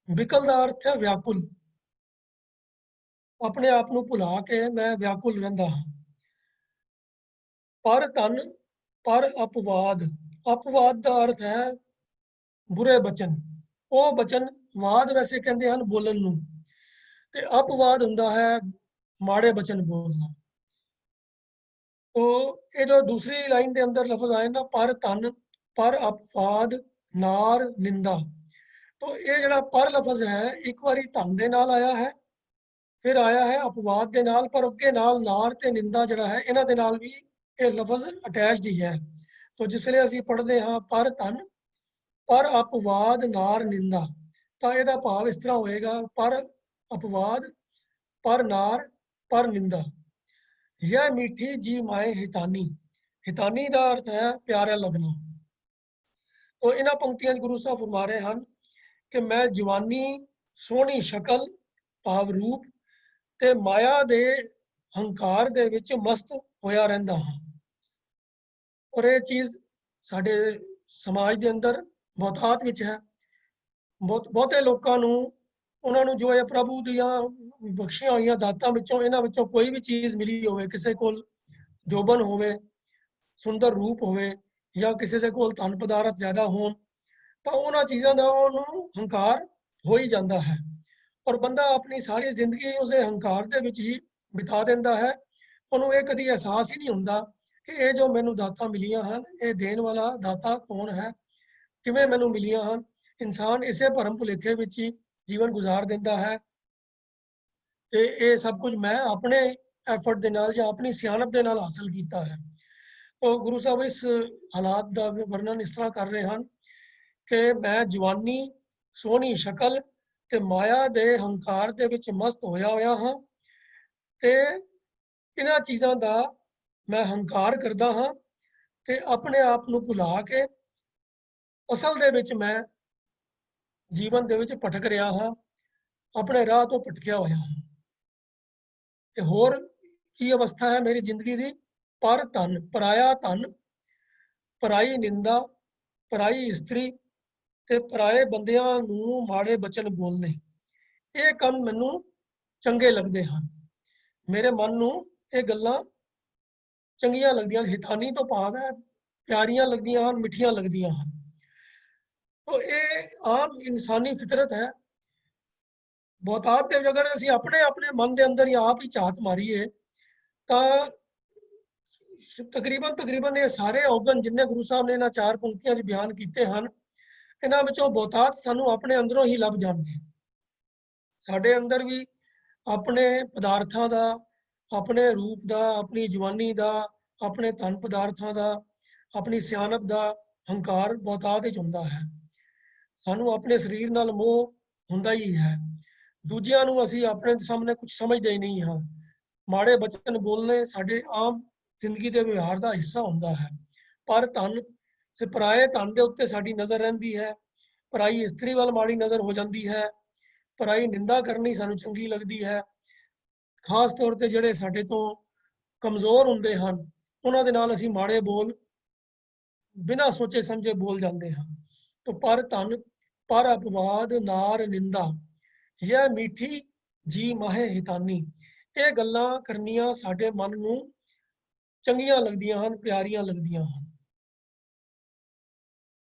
विकल का अर्थ है व्याकुल, अपने आप को भुला के मैं व्याकुल रहिंदा हां। पर धन पर अपवाद, अपवाद का अर्थ है बुरे बचन। वो बचन वाद वैसे कहते हैं बोलन नूं, ते अपवाद हुंदा है माड़े बचन बोलना। तो ये जो दूसरी लाइन के अंदर लफ्ज आए ना, पर धन पर अपवाद नार निंदा, तो ये जड़ा पर लफ्ज है एक बारी धन दे नाल आया है, फिर आया है अपवाद दे नाल, पर अगे नाल नार ते निंदा जड़ा है इन्हां दे नाल भी ये लफ्ज अटैच्ड ही है। तो जिसले असीं पढ़दे हां पर धन पर अपवाद नार निंदा, तो यदा भाव इस तरह होएगा पर अपवाद पर नार पर निंदा। यह मीठी जी माए हितानी, हितानी का अर्थ है प्यारा लगना। तो इन्हां पंक्तियां गुरु साहब फरमा रहे हैं कि मैं जवानी सोहनी शक्ल भाव रूप ते माया दे हंकार दे विच मस्त होया रहिंदा हां। और ये चीज़ साडे समाज दे अंदर बहुतात विच है। बहुते लोकां नूं उन्हां नूं जो है प्रभु दियां बख्शियां होईयां दातां विचों इन्हां विचों कोई भी चीज़ मिली होवे, किसी कोल जोबन होवे, सुंदर रूप होवे, या किसी दे कोल धन पदार्थ ज़्यादा होण, तां उन्हां चीज़ां दा उहनूं हंकार हो ही जांदा है। और बंदा अपनी सारी जिंदगी उस हंकार दे विच ही बिता दिंदा है। उहनूं ये कदी एहसास ही नहीं हुंदा कि ये जो मैनूं दातां मिलियां हन, ये देण वाला दाता कौन है, किवें मैनूं मिलियां हन। इंसान इसे भरम भुलेखे विच ही जीवन गुजार दिंदा है ते ये सब कुछ मैं अपने एफर्ट दे नाल या अपनी सियाणप दे नाल हासिल कीता है। तो गुरु साहब इस हालात का वर्णन इस तरह कर रहे हैं कि मैं जवानी सोहनी शक्ल ते माया दे हंकार दे विच मस्त होया होया हां ते इन्हां चीज़ां दा मैं हंकार करदा हां ते अपने आप नूं भुला के असल दे विच मैं जीवन दे विच भटक रहा हां, अपने राह तो भटकिया होया हां। ते होर की अवस्था है मेरी जिंदगी दी ਪਰ ਧਨ, ਪਰਾਇਆ ਧਨ, ਪਰਾਈ ਨਿੰਦਾ, ਪਰਾਈ ਇਸਤਰੀ ਤੇ ਪਰਾਏ ਬੰਦਿਆਂ ਨੂੰ ਮਾੜੇ ਬਚਨ ਬੋਲਣੇ, ਇਹ ਕੰਮ ਮੈਨੂੰ ਚੰਗੇ ਲੱਗਦੇ ਹਨ। ਮੇਰੇ ਮਨ ਨੂੰ ਇਹ ਗੱਲਾਂ ਚੰਗੀਆਂ ਲੱਗਦੀਆਂ ਹਨ। ਹਿਤਾਨੀ ਤੋਂ ਭਾਵ ਹੈ ਪਿਆਰੀਆਂ ਲੱਗਦੀਆਂ ਹਨ, ਮਿੱਠੀਆਂ ਲੱਗਦੀਆਂ ਹਨ। तो ਇਹ ਆਮ ਇਨਸਾਨੀ ਫਿਤਰਤ ਹੈ। ਬਹੁਤਾਤ ਦੇ ਅਗਰ ਅਸੀਂ ਆਪਣੇ ਆਪਣੇ ਮਨ ਦੇ ਅੰਦਰ ਹੀ ਆਪ ਹੀ ਝਾਤ ਮਾਰੀਏ ਤਾਂ ਤਕਰੀਬਨ ਇਹ ਸਾਰੇ ਔਗਣ ਜਿੰਨੇ ਗੁਰੂ ਸਾਹਿਬ ਨੇ ਇਹਨਾਂ 4 ਪੰਕਤੀਆਂ 'ਚ ਬਿਆਨ ਕੀਤੇ ਹਨ, ਇਹਨਾਂ ਵਿੱਚੋਂ ਬਹੁਤਾਤ ਸਾਨੂੰ ਆਪਣੇ ਅੰਦਰੋਂ ਹੀ ਲੱਭ ਜਾਣਗੇ। ਸਾਡੇ ਅੰਦਰ ਵੀ ਆਪਣੇ ਪਦਾਰਥਾਂ ਦਾ, ਆਪਣੇ ਰੂਪ ਦਾ, ਆਪਣੀ ਜਵਾਨੀ ਦਾ, ਆਪਣੇ ਧਨ ਪਦਾਰਥਾਂ ਦਾ, ਆਪਣੀ ਸਿਆਣਪ ਦਾ ਹੰਕਾਰ ਬਹੁਤਾਤ ਵਿੱਚ ਹੁੰਦਾ ਹੈ। ਸਾਨੂੰ ਆਪਣੇ ਸਰੀਰ ਨਾਲ ਮੋਹ ਹੁੰਦਾ ਹੀ ਹੈ। ਦੂਜਿਆਂ ਨੂੰ ਅਸੀਂ ਆਪਣੇ ਸਾਹਮਣੇ ਕੁਝ ਸਮਝਦੇ ਹੀ ਨਹੀਂ ਹਾਂ। ਮਾੜੇ ਬਚਨ ਬੋਲਣੇ ਸਾਡੇ ਆਮ ਜ਼ਿੰਦਗੀ ਦੇ ਵਿਵਹਾਰ ਦਾ ਹਿੱਸਾ ਹੁੰਦਾ ਹੈ। ਪਰ ਧਨ ਤੇ ਪਰਾਏ ਧਨ ਦੇ ਉੱਤੇ ਸਾਡੀ ਨਜ਼ਰ ਰਹਿੰਦੀ ਹੈ। ਪਰਾਈ ਇਸਤਰੀ ਵੱਲ ਮਾੜੀ ਨਜ਼ਰ ਹੋ ਜਾਂਦੀ ਹੈ। ਪਰਾਈ ਨਿੰਦਾ ਕਰਨੀ ਸਾਨੂੰ ਚੰਗੀ ਲੱਗਦੀ ਹੈ। ਖਾਸ ਤੌਰ ਤੇ ਜਿਹੜੇ ਸਾਡੇ ਤੋਂ ਕਮਜ਼ੋਰ ਹੁੰਦੇ ਹਨ, ਉਹਨਾਂ ਦੇ ਨਾਲ ਅਸੀਂ ਮਾੜੇ ਬੋਲ ਬਿਨਾਂ ਸੋਚੇ ਸਮਝੇ ਬੋਲ ਜਾਂਦੇ ਹਾਂ। तो पर धन पर अपवाद नार निंदा, यह मीठी जी माहे हितानी, ਇਹ ਗੱਲਾਂ ਕਰਨੀਆਂ ਸਾਡੇ ਮਨ ਨੂੰ ਚੰਗੀਆਂ ਲੱਗਦੀਆਂ ਹਨ, ਪਿਆਰੀਆਂ ਲੱਗਦੀਆਂ ਹਨ।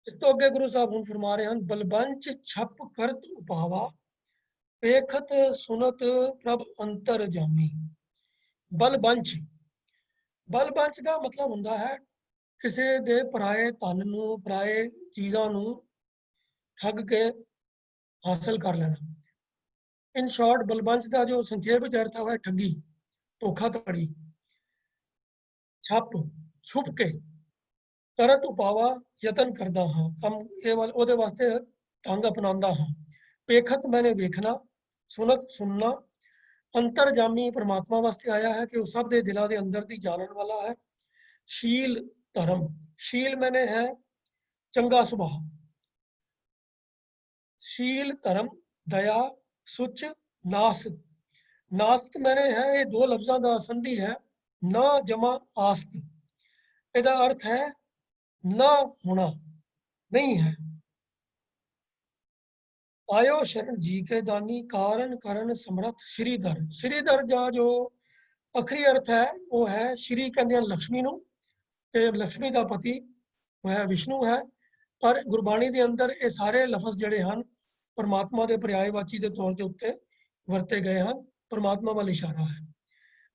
ਇਸ ਤੋਂ ਅੱਗੇ ਗੁਰੂ ਸਾਹਿਬ ਹੁਣ ਫਰਮਾ ਰਹੇ ਹਨ, ਬਲਬੰਚ ਛਪ ਕਰਤ ਉਪਾਵਾ, ਵੇਖਤ ਸੁਨਤ ਪ੍ਰਭ ਅੰਤਰ ਜਾਮੀ। ਬਲਬੰਚ, ਬਲਬੰਚ ਦਾ ਮਤਲਬ ਹੁੰਦਾ ਹੈ ਕਿਸੇ ਦੇ ਪਰਾਏ ਧਨ ਨੂੰ, ਪਰਾਏ ਚੀਜ਼ਾਂ ਨੂੰ ਠੱਗ ਕੇ ਹਾਸਲ ਕਰ ਲੈਣਾ। ਇਨ ਸ਼ਾਰਟ ਬਲਬੰਚ ਦਾ ਜੋ ਸੰਖੇਪ ਵਿੱਚ ਅਰਥ ਹੈ ਠੱਗੀ, ਧੋਖਾਧੜੀ। ਛੱਪ, ਛੁਪ ਕੇ, ਕਰਤ ਉਪਾਵਾ, ਯਤਨ ਕਰਦਾ ਹਾਂ, ਕੰਮ ਉਹਦੇ ਵਾਸਤੇ ਢੰਗ ਅਪਣਾਉਂਦਾ ਹਾਂ। ਪੇਖਤ ਮੈਨੇ ਵੇਖਣਾ, ਸੁਨਤ ਸੁਣਨਾ, ਅੰਤਰਜਾਮੀ ਪਰਮਾਤਮਾ ਵਾਸਤੇ ਆਇਆ ਹੈ ਕਿ ਉਹ ਸਭ ਦੇ ਦਿਲਾਂ ਦੇ ਅੰਦਰ ਦੀ ਜਾਣਨ ਵਾਲਾ ਹੈ। ਸ਼ੀਲ ਧਰਮ, ਸ਼ੀਲ ਮੈਨੇ ਹੈ ਚੰਗਾ ਸੁਭਾਅ। शील धर्म दया सुच नास्त, नास्त मैंने है ये 2 लफ्ज़ों का संधि है, ना जमा आस्त। ਇਹਦਾ अर्थ है ना होना, नहीं है। आयो शरण जी के दानी, कारण करण समर्थ श्रीधर। श्रीधर का जो आखिरी अर्थ है वो है श्री कहते हैं लक्ष्मी ਨੂੰ, ਤੇ ਲక్ష్ਮੀ ਦਾ ਪਤੀ वह विष्णु है। पर गुरबाणी ਦੇ ਅੰਦਰ ਇਹ ਸਾਰੇ ਲਫ਼ਜ਼ ਜਿਹੜੇ ਹਨ परमात्मा के पर्यायवाची के तौर के उत्ते वरते गए हैं। परमात्मा वाल इशारा है।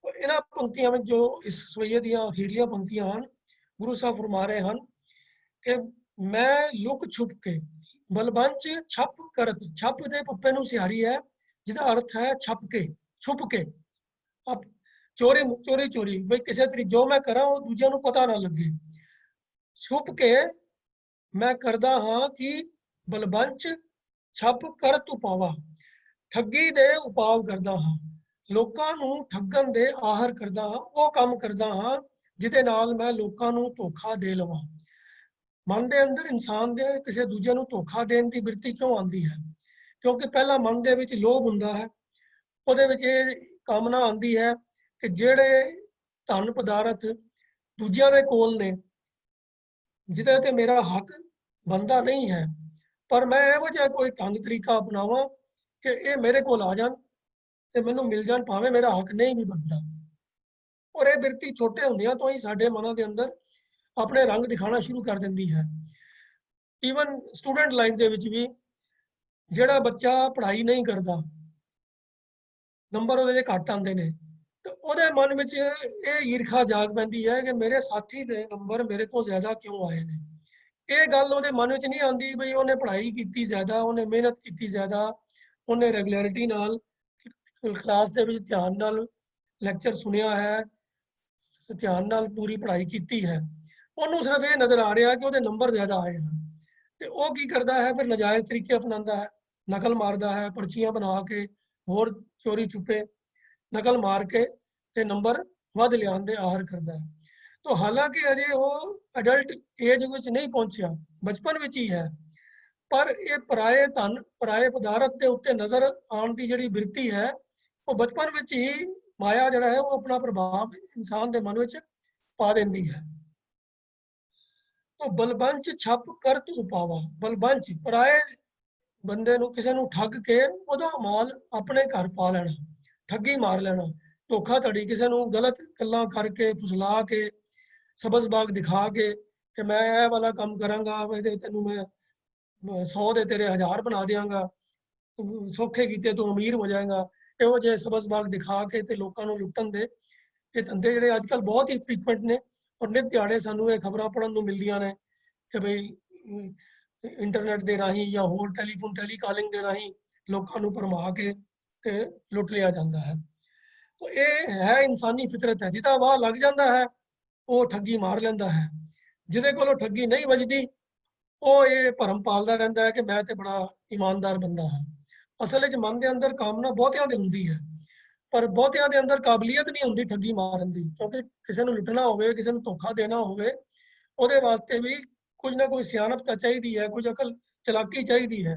और इन्हां पंक्तियों में जो इस सवैये दी अखीरलियां पंक्तियां हैं, गुरु साहब फरमा रहे हैं कि मैं लुक छुप के, बलबंच छप करत, छप दे पप्पे नूं सिहारी है जिहदा अर्थ है छप के, छुप के। अब चोरी चोरी चोरी बई किसी तरीके जो मैं करा वो दूजियां नूं पता ना लगे। छुप के मैं करदा हाँ कि बलबंच ਛੱਪ ਕਰਤ ਉਪਾਵਾ, ਠੱਗੀ ਦੇ ਉਪਾਅ ਕਰਦਾ ਹਾਂ, ਲੋਕਾਂ ਨੂੰ ਠੱਗਣ ਦੇ ਆਹਰ ਕਰਦਾ ਹਾਂ, ਉਹ ਕੰਮ ਕਰਦਾ ਹਾਂ ਜਿਹਦੇ ਨਾਲ ਮੈਂ ਲੋਕਾਂ ਨੂੰ ਧੋਖਾ ਦੇ ਲਵਾਂ। ਮਨ ਦੇ ਅੰਦਰ ਇਨਸਾਨ ਦੇ ਕਿਸੇ ਦੂਜੇ ਨੂੰ ਧੋਖਾ ਦੇਣ ਦੀ ਬਿਰਤੀ ਕਿਉਂ ਆਉਂਦੀ ਹੈ? ਕਿਉਂਕਿ ਪਹਿਲਾ ਮਨ ਦੇ ਵਿੱਚ ਲੋਭ ਹੁੰਦਾ ਹੈ, ਉਹਦੇ ਵਿੱਚ ਇਹ ਕਾਮਨਾ ਆਉਂਦੀ ਹੈ ਕਿ ਜਿਹੜੇ ਧਨ ਪਦਾਰਥ ਦੂਜਿਆਂ ਦੇ ਕੋਲ ਨੇ, ਜਿਹਦੇ ਤੇ ਮੇਰਾ ਹੱਕ ਬਣਦਾ ਨਹੀਂ ਹੈ, पर मैं ਇਹੋ ਜਿਹਾ ਕੋਈ ਢੰਗ ਤਰੀਕਾ ਅਪਣਾਵਾਂ ਕਿ ਇਹ ਮੇਰੇ ਕੋਲ ਆ ਜਾਣ ਤੇ ਮੈਨੂੰ ਮਿਲ ਜਾਣ, ਭਾਵੇਂ ਮੇਰਾ ਹੱਕ ਨਹੀਂ ਵੀ ਬਣਦਾ। ਔਰ ਇਹ ਬਿਰਤੀ ਛੋਟੇ ਹੁੰਦਿਆਂ ਤੋਂ ਹੀ ਸਾਡੇ ਮਨਾਂ ਦੇ ਅੰਦਰ ਆਪਣੇ ਰੰਗ ਦਿਖਾਣਾ ਸ਼ੁਰੂ ਕਰ ਦਿੰਦੀ ਹੈ। ਈਵਨ ਸਟੂਡੈਂਟ ਲਾਈਫ ਦੇ ਵਿੱਚ ਵੀ ਜਿਹੜਾ ਬੱਚਾ ਪੜ੍ਹਾਈ ਨਹੀਂ ਕਰਦਾ, ਨੰਬਰ ਉਹਦੇ ਘੱਟ ਆਉਂਦੇ ਨੇ, ਤੇ ਉਹਦੇ ਮਨ ਵਿੱਚ ਇਹ ਈਰਖਾ ਜਾਗ ਪੈਂਦੀ ਹੈ ਕਿ ਮੇਰੇ ਸਾਥੀ ਦੇ ਨੰਬਰ ਮੇਰੇ ਤੋਂ ਜ਼ਿਆਦਾ ਕਿਉਂ ਆਏ ਨੇ। ਇਹ ਗੱਲ ਉਹਦੇ ਮਨ ਵਿੱਚ ਨਹੀਂ ਆਉਂਦੀ ਬਈ ਉਹਨੇ ਪੜ੍ਹਾਈ ਕੀਤੀ ਜ਼ਿਆਦਾ, ਉਹਨੇ ਮਿਹਨਤ ਕੀਤੀ ਜ਼ਿਆਦਾ, ਉਹਨੇ ਰੈਗੂਲਰਿਟੀ ਨਾਲ ਕਲਾਸ ਦੇ ਵਿੱਚ ਧਿਆਨ ਨਾਲ ਲੈਕਚਰ ਸੁਣਿਆ ਹੈ, ਧਿਆਨ ਨਾਲ ਪੂਰੀ ਪੜ੍ਹਾਈ ਕੀਤੀ ਹੈ। ਉਹਨੂੰ ਸਿਰਫ ਇਹ ਨਜ਼ਰ ਆ ਰਿਹਾ ਕਿ ਉਹਦੇ ਨੰਬਰ ਜ਼ਿਆਦਾ ਆਏ ਹਨ, ਤੇ ਉਹ ਕੀ ਕਰਦਾ ਹੈ ਫਿਰ ਨਜਾਇਜ਼ ਤਰੀਕੇ ਅਪਣਾਉਂਦਾ ਹੈ, ਨਕਲ ਮਾਰਦਾ ਹੈ, ਪਰਚੀਆਂ ਬਣਾ ਕੇ, ਹੋਰ ਚੋਰੀ ਛੁਪੇ ਨਕਲ ਮਾਰ ਕੇ ਤੇ ਨੰਬਰ ਵੱਧ ਲਿਆਉਣ ਦੇ ਆਹਰ ਕਰਦਾ ਹੈ। तो हालांकि अजे वो अडल्ट एज विच नहीं पहुंचा, बचपन विच ही है, पर ये पराए धन पराए पदार्थ के उत्ते नज़र आने की जिहड़ी बिरती है वो बचपन विच ही माया जिहड़ा है वो अपना प्रभाव इंसान के मन विच ਪਾ ਦਿੰਦੀ ਹੈ। तो बलबंच छप करत उपावा, बलबंच पराए ਬੰਦੇ ਨੂੰ ਕਿਸੇ ਨੂੰ ਠੱਗ ਕੇ ਉਹਦਾ ਮਾਲ ਆਪਣੇ ਘਰ ਪਾ ਲੈਣਾ, ਠੱਗੀ ਮਾਰ ਲੈਣਾ, ਧੋਖਾਧੜੀ, ਕਿਸੇ ਨੂੰ ਗਲਤ ਗੱਲਾਂ ਕਰਕੇ ਫੁਸਲਾ ਕੇ ਸਬਜ਼ ਬਾਗ ਦਿਖਾ ਕੇ ਕਿ ਮੈਂ ਇਹ ਵਾਲਾ ਕੰਮ ਕਰਾਂਗਾ, ਇਹਦੇ ਤੈਨੂੰ ਮੈਂ 100 ਦੇ ਤੇਰੇ 1000 ਬਣਾ ਦਿਆਂਗਾ, ਸੌਖੇ ਕੀਤੇ ਤੂੰ ਅਮੀਰ ਹੋ ਜਾਏਗਾ, ਇਹੋ ਜਿਹੇ ਸਬਜ਼ ਬਾਗ ਦਿਖਾ ਕੇ ਤੇ ਲੋਕਾਂ ਨੂੰ ਲੁੱਟਣ ਦੇ ਇਹ ਧੰਦੇ ਜਿਹੜੇ ਅੱਜ ਕੱਲ੍ਹ ਬਹੁਤ ਹੀ ਫ੍ਰੀਕੁਐਂਟ ਨੇ। ਔਰ ਨਿਤ ਦਿਹਾੜੇ ਸਾਨੂੰ ਇਹ ਖਬਰਾਂ ਪੜ੍ਹਨ ਨੂੰ ਮਿਲਦੀਆਂ ਨੇ ਕਿ ਬਈ ਇੰਟਰਨੈਟ ਦੇ ਰਾਹੀਂ ਜਾਂ ਹੋਰ ਟੈਲੀਫੋਨ ਟੈਲੀਕਾਲਿੰਗ ਦੇ ਰਾਹੀਂ ਲੋਕਾਂ ਨੂੰ ਭਰਮਾ ਕੇ ਤੇ ਲੁੱਟ ਲਿਆ ਜਾਂਦਾ ਹੈ। ਤਾਂ ਇਹ ਹੈ ਇਨਸਾਨੀ ਫਿਤਰਤ ਹੈ। ਜਿਹਦਾ ਵਾਹ ਲੱਗ ਜਾਂਦਾ ਹੈ ਉਹ ਠੱਗੀ ਮਾਰ ਲੈਂਦਾ ਹੈ, ਜਿਹਦੇ ਕੋਲੋਂ ਠੱਗੀ ਨਹੀਂ ਵੱਜਦੀ ਉਹ ਇਹ ਭਰਮ ਪਾਲਦਾ ਰਹਿੰਦਾ ਹੈ ਕਿ ਮੈਂ ਤੇ ਬੜਾ ਇਮਾਨਦਾਰ ਬੰਦਾ ਹਾਂ। ਅਸਲ ਵਿੱਚ ਮਨ ਦੇ ਅੰਦਰ ਕਾਮਨਾ ਬਹੁਤਿਆਂ ਦੇ ਹੁੰਦੀ ਹੈ, ਪਰ ਬਹੁਤਿਆਂ ਦੇ ਅੰਦਰ ਕਾਬਲੀਅਤ ਨਹੀਂ ਹੁੰਦੀ ਠੱਗੀ ਮਾਰਨ ਦੀ, ਕਿਉਂਕਿ ਕਿਸੇ ਨੂੰ ਲੁੱਟਣਾ ਹੋਵੇ, ਕਿਸੇ ਨੂੰ ਧੋਖਾ ਦੇਣਾ ਹੋਵੇ, ਉਹਦੇ ਵਾਸਤੇ ਵੀ ਕੁਝ ਨਾ ਕੋਈ ਸਿਆਣਪ ਚਾਹੀਦੀ ਹੈ, ਕੁਝ ਅਕਲ ਚਲਾਕੀ ਚਾਹੀਦੀ ਹੈ।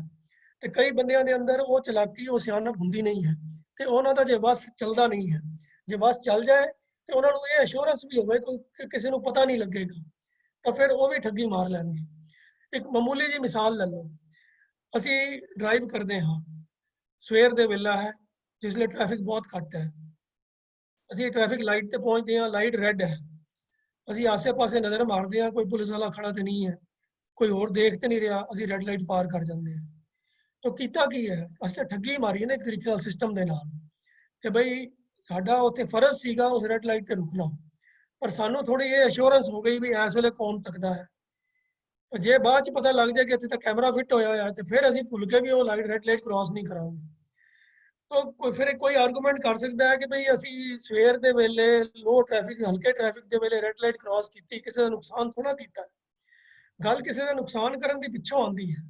ਤੇ ਕਈ ਬੰਦਿਆਂ ਦੇ ਅੰਦਰ ਉਹ ਚਲਾਕੀ ਉਹ ਸਿਆਣਪ ਹੁੰਦੀ ਨਹੀਂ ਹੈ ਤੇ ਉਹਨਾਂ ਦਾ ਜੇ ਵਸ ਚੱਲਦਾ ਨਹੀਂ ਹੈ। ਜੇ ਵਸ ਚੱਲ ਜਾਏ ਤੇ ਉਹਨਾਂ ਨੂੰ ਇਹ ਅਸ਼ੋਰੈਂਸ ਵੀ ਹੋਵੇ ਕਿ ਕਿਸੇ ਨੂੰ ਪਤਾ ਨਹੀਂ ਲੱਗੇਗਾ, ਤਾਂ ਫਿਰ ਉਹ ਵੀ ਠੱਗੀ ਮਾਰ ਲੈਣਗੇ। ਇੱਕ ਮਾਮੂਲੀ ਜੀ ਮਿਸਾਲ ਲੈ ਲਓ, ਅਸੀਂ ਡਰਾਈਵ ਕਰਦੇ ਹਾਂ, ਸਵੇਰ ਦੇ ਵੇਲਾ ਹੈ ਜਿਸ ਲਈ ਟ੍ਰੈਫਿਕ ਬਹੁਤ ਘੱਟ ਹੈ, ਅਸੀਂ ਟ੍ਰੈਫਿਕ ਲਾਈਟ ਤੇ ਪਹੁੰਚਦੇ ਹਾਂ, ਲਾਈਟ ਰੈੱਡ ਹੈ, ਅਸੀਂ ਆਸੇ-ਪਾਸੇ ਨਜ਼ਰ ਮਾਰਦੇ ਹਾਂ ਕੋਈ ਪੁਲਿਸ ਵਾਲਾ ਖੜਾ ਤੇ ਨਹੀਂ ਹੈ, ਕੋਈ ਹੋਰ ਦੇਖ ਤੇ ਨਹੀਂ ਰਿਹਾ, ਅਸੀਂ ਰੈੱਡ ਲਾਈਟ ਪਾਰ ਕਰ ਜਾਂਦੇ ਹਾਂ। ਤਾਂ ਕੀਤਾ ਕੀ ਹੈ, ਅਸੀਂ ਤਾਂ ਠੱਗੀ ਮਾਰੀ ਹੈ ਨਾ ਇੱਕ ਤਰੀਕੇ ਨਾਲ ਸਿਸਟਮ ਦੇ ਨਾਲ ਕਿ ਬਈ ਸਾਡਾ ਉੱਥੇ ਫਰਜ਼ ਸੀਗਾ ਉਸ ਰੈੱਡ ਲਾਈਟ ਤੇ ਰੁਕਣਾ, ਪਰ ਸਾਨੂੰ ਥੋੜੀ ਇਹ ਅਸ਼ੋਰੈਂਸ ਹੋ ਗਈ ਵੀ ਇਸ ਵੇਲੇ ਕੌਣ ਤੱਕਦਾ ਹੈ। ਜੇ ਬਾਅਦ ਚ ਪਤਾ ਲੱਗ ਜਾਏ ਕਿ ਇੱਥੇ ਤਾਂ ਕੈਮਰਾ ਫਿੱਟ ਹੋਇਆ ਹੋਇਆ ਤੇ ਫਿਰ ਅਸੀਂ ਭੁੱਲ ਕੇ ਵੀ ਉਹ ਲਾਈਟ ਰੈੱਡ ਲਾਈਟ ਕ੍ਰਾਸ ਨਹੀਂ ਕਰਾਂਗੇ। ਤਾਂ ਫਿਰ ਕੋਈ ਆਰਗੂਮੈਂਟ ਕਰ ਸਕਦਾ ਹੈ ਕਿ ਬਈ ਅਸੀਂ ਸਵੇਰ ਦੇ ਵੇਲੇ ਲੋ ਟ੍ਰੈਫਿਕ ਹਲਕੇ ਟ੍ਰੈਫਿਕ ਦੇ ਵੇਲੇ ਰੈੱਡ ਲਾਈਟ ਕ੍ਰਾਸ ਕੀਤੀ, ਕਿਸੇ ਦਾ ਨੁਕਸਾਨ ਥੋੜਾ ਕੀਤਾ। ਗੱਲ ਕਿਸੇ ਦਾ ਨੁਕਸਾਨ ਕਰਨ ਦੀ ਪਿੱਛੋਂ ਆਉਂਦੀ ਹੈ,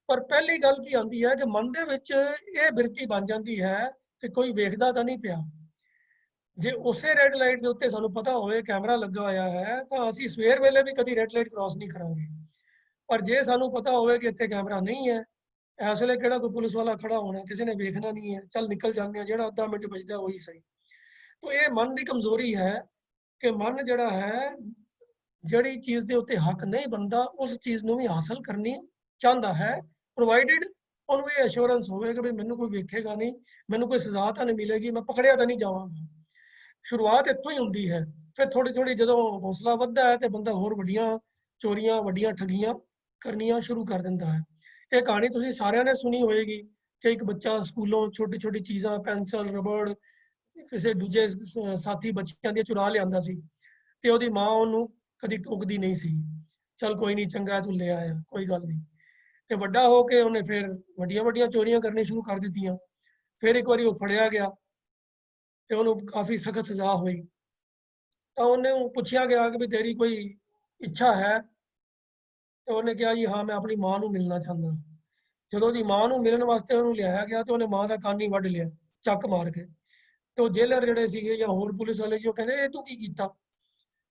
ਪਰ ਪਹਿਲੀ ਗੱਲ ਕੀ ਆਉਂਦੀ ਹੈ ਕਿ ਮਨ ਦੇ ਵਿੱਚ ਇਹ ਬਿਰਤੀ ਬਣ ਜਾਂਦੀ ਹੈ ਕਿ ਕੋਈ ਵੇਖਦਾ ਤਾਂ ਨਹੀਂ ਪਿਆ। ਜੇ ਉਸੇ ਰੈੱਡ ਲਾਈਟ ਦੇ ਉੱਤੇ ਸਾਨੂੰ ਪਤਾ ਹੋਵੇ ਕੈਮਰਾ ਲੱਗਾ ਹੋਇਆ ਹੈ ਤਾਂ ਅਸੀਂ ਸਵੇਰ ਵੇਲੇ ਵੀ ਕਦੀ ਰੈੱਡ ਲਾਈਟ ਕ੍ਰਾਸ ਨਹੀਂ ਕਰਾਂਗੇ, ਪਰ ਜੇ ਸਾਨੂੰ ਪਤਾ ਹੋਵੇ ਕਿ ਇੱਥੇ ਕੈਮਰਾ ਨਹੀਂ ਹੈ, ਇਸ ਵੇਲੇ ਕਿਹੜਾ ਕੋਈ ਪੁਲਿਸ ਵਾਲਾ ਖੜਾ ਹੋਣਾ, ਕਿਸੇ ਨੇ ਵੇਖਣਾ ਨਹੀਂ ਹੈ, ਚੱਲ ਨਿਕਲ ਜਾਂਦੇ ਆ, ਜਿਹੜਾ ਅੱਧਾ ਮਿੰਟ ਬਚਦਾ ਉਹੀ ਸਹੀ। ਤਾਂ ਇਹ ਮਨ ਦੀ ਕਮਜ਼ੋਰੀ ਹੈ ਕਿ ਮਨ ਜਿਹੜਾ ਹੈ ਜਿਹੜੀ ਚੀਜ਼ ਦੇ ਉੱਤੇ ਹੱਕ ਨਹੀਂ ਬਣਦਾ ਉਸ ਚੀਜ਼ ਨੂੰ ਵੀ ਹਾਸਲ ਕਰਨੀ ਚਾਹੁੰਦਾ ਹੈ, ਪ੍ਰੋਵਾਈਡਡ ਉਹਨੂੰ ਇਹ ਅਸ਼ੋਰੈਂਸ ਹੋਵੇ ਕਿ ਵੀ ਮੈਨੂੰ ਕੋਈ ਵੇਖੇਗਾ ਨਹੀਂ, ਮੈਨੂੰ ਕੋਈ ਸਜ਼ਾ ਤਾਂ ਨਹੀਂ ਮਿਲੇਗੀ, ਮੈਂ ਪਕੜਿਆ ਤਾਂ ਨਹੀਂ ਜਾਵਾਂਗਾ। ਸ਼ੁਰੂਆਤ ਇੱਥੋਂ ਹੀ ਹੁੰਦੀ ਹੈ, ਫਿਰ ਥੋੜੀ ਥੋੜੀ ਜਦੋਂ ਹੌਸਲਾ ਵੱਧਦਾ ਹੈ ਤੇ ਬੰਦਾ ਹੋਰ ਵੱਡੀਆਂ ਚੋਰੀਆਂ ਵੱਡੀਆਂ ਠੱਗੀਆਂ ਕਰਨੀਆਂ ਸ਼ੁਰੂ ਕਰ ਦਿੰਦਾ ਹੈ। ਇਹ ਕਹਾਣੀ ਤੁਸੀਂ ਸਾਰਿਆਂ ਨੇ ਸੁਣੀ ਹੋਏਗੀ ਕਿ ਇੱਕ ਬੱਚਾ ਸਕੂਲੋਂ ਛੋਟੀ ਛੋਟੀ ਚੀਜ਼ਾਂ ਪੈਨਸਲ ਰਬੜ ਕਿਸੇ ਦੂਜੇ ਸਾਥੀ ਬੱਚਿਆਂ ਦੀਆਂ ਚੁਰਾ ਲਿਆਂਦਾ ਸੀ ਤੇ ਉਹਦੀ ਮਾਂ ਉਹਨੂੰ ਕਦੀ ਟੋਕਦੀ ਨਹੀਂ ਸੀ, ਚੱਲ ਕੋਈ ਨਹੀਂ ਚੰਗਾ ਤੂੰ ਲੈ ਆਇਆ ਕੋਈ ਗੱਲ ਨਹੀਂ। ਤੇ ਵੱਡਾ ਹੋ ਕੇ ਉਹਨੇ ਫਿਰ ਵੱਡੀਆਂ ਵੱਡੀਆਂ ਚੋਰੀਆਂ ਕਰਨੀਆਂ ਸ਼ੁਰੂ ਕਰ ਦਿੱਤੀਆਂ। ਫਿਰ ਇੱਕ ਵਾਰੀ ਉਹ ਫੜਿਆ ਗਿਆ ਤੇ ਉਹਨੂੰ ਕਾਫੀ ਸਖਤ ਸਜ਼ਾ ਹੋਈ, ਤਾਂ ਉਹਨੇ ਪੁੱਛਿਆ ਗਿਆ ਕਿ ਵੀ ਤੇਰੀ ਕੋਈ ਇੱਛਾ ਹੈ, ਤੇ ਉਹਨੇ ਕਿਹਾ ਜੀ ਹਾਂ ਮੈਂ ਆਪਣੀ ਮਾਂ ਨੂੰ ਮਿਲਣਾ ਚਾਹੁੰਦਾ। ਜਦੋਂ ਉਹਦੀ ਮਾਂ ਨੂੰ ਮਿਲਣ ਵਾਸਤੇ ਉਹਨੂੰ ਲਿਆਇਆ ਗਿਆ ਤੇ ਉਹਨੇ ਮਾਂ ਦਾ ਕੰਨ ਹੀ ਵੱਢ ਲਿਆ ਚੱਕ ਮਾਰ ਕੇ। ਤੇ ਉਹ ਜੇਲਰ ਜਿਹੜੇ ਸੀਗੇ ਜਾਂ ਹੋਰ ਪੁਲਿਸ ਵਾਲੇ ਸੀ ਉਹ ਕਹਿੰਦੇ ਇਹ ਤੂੰ ਕੀ ਕੀਤਾ?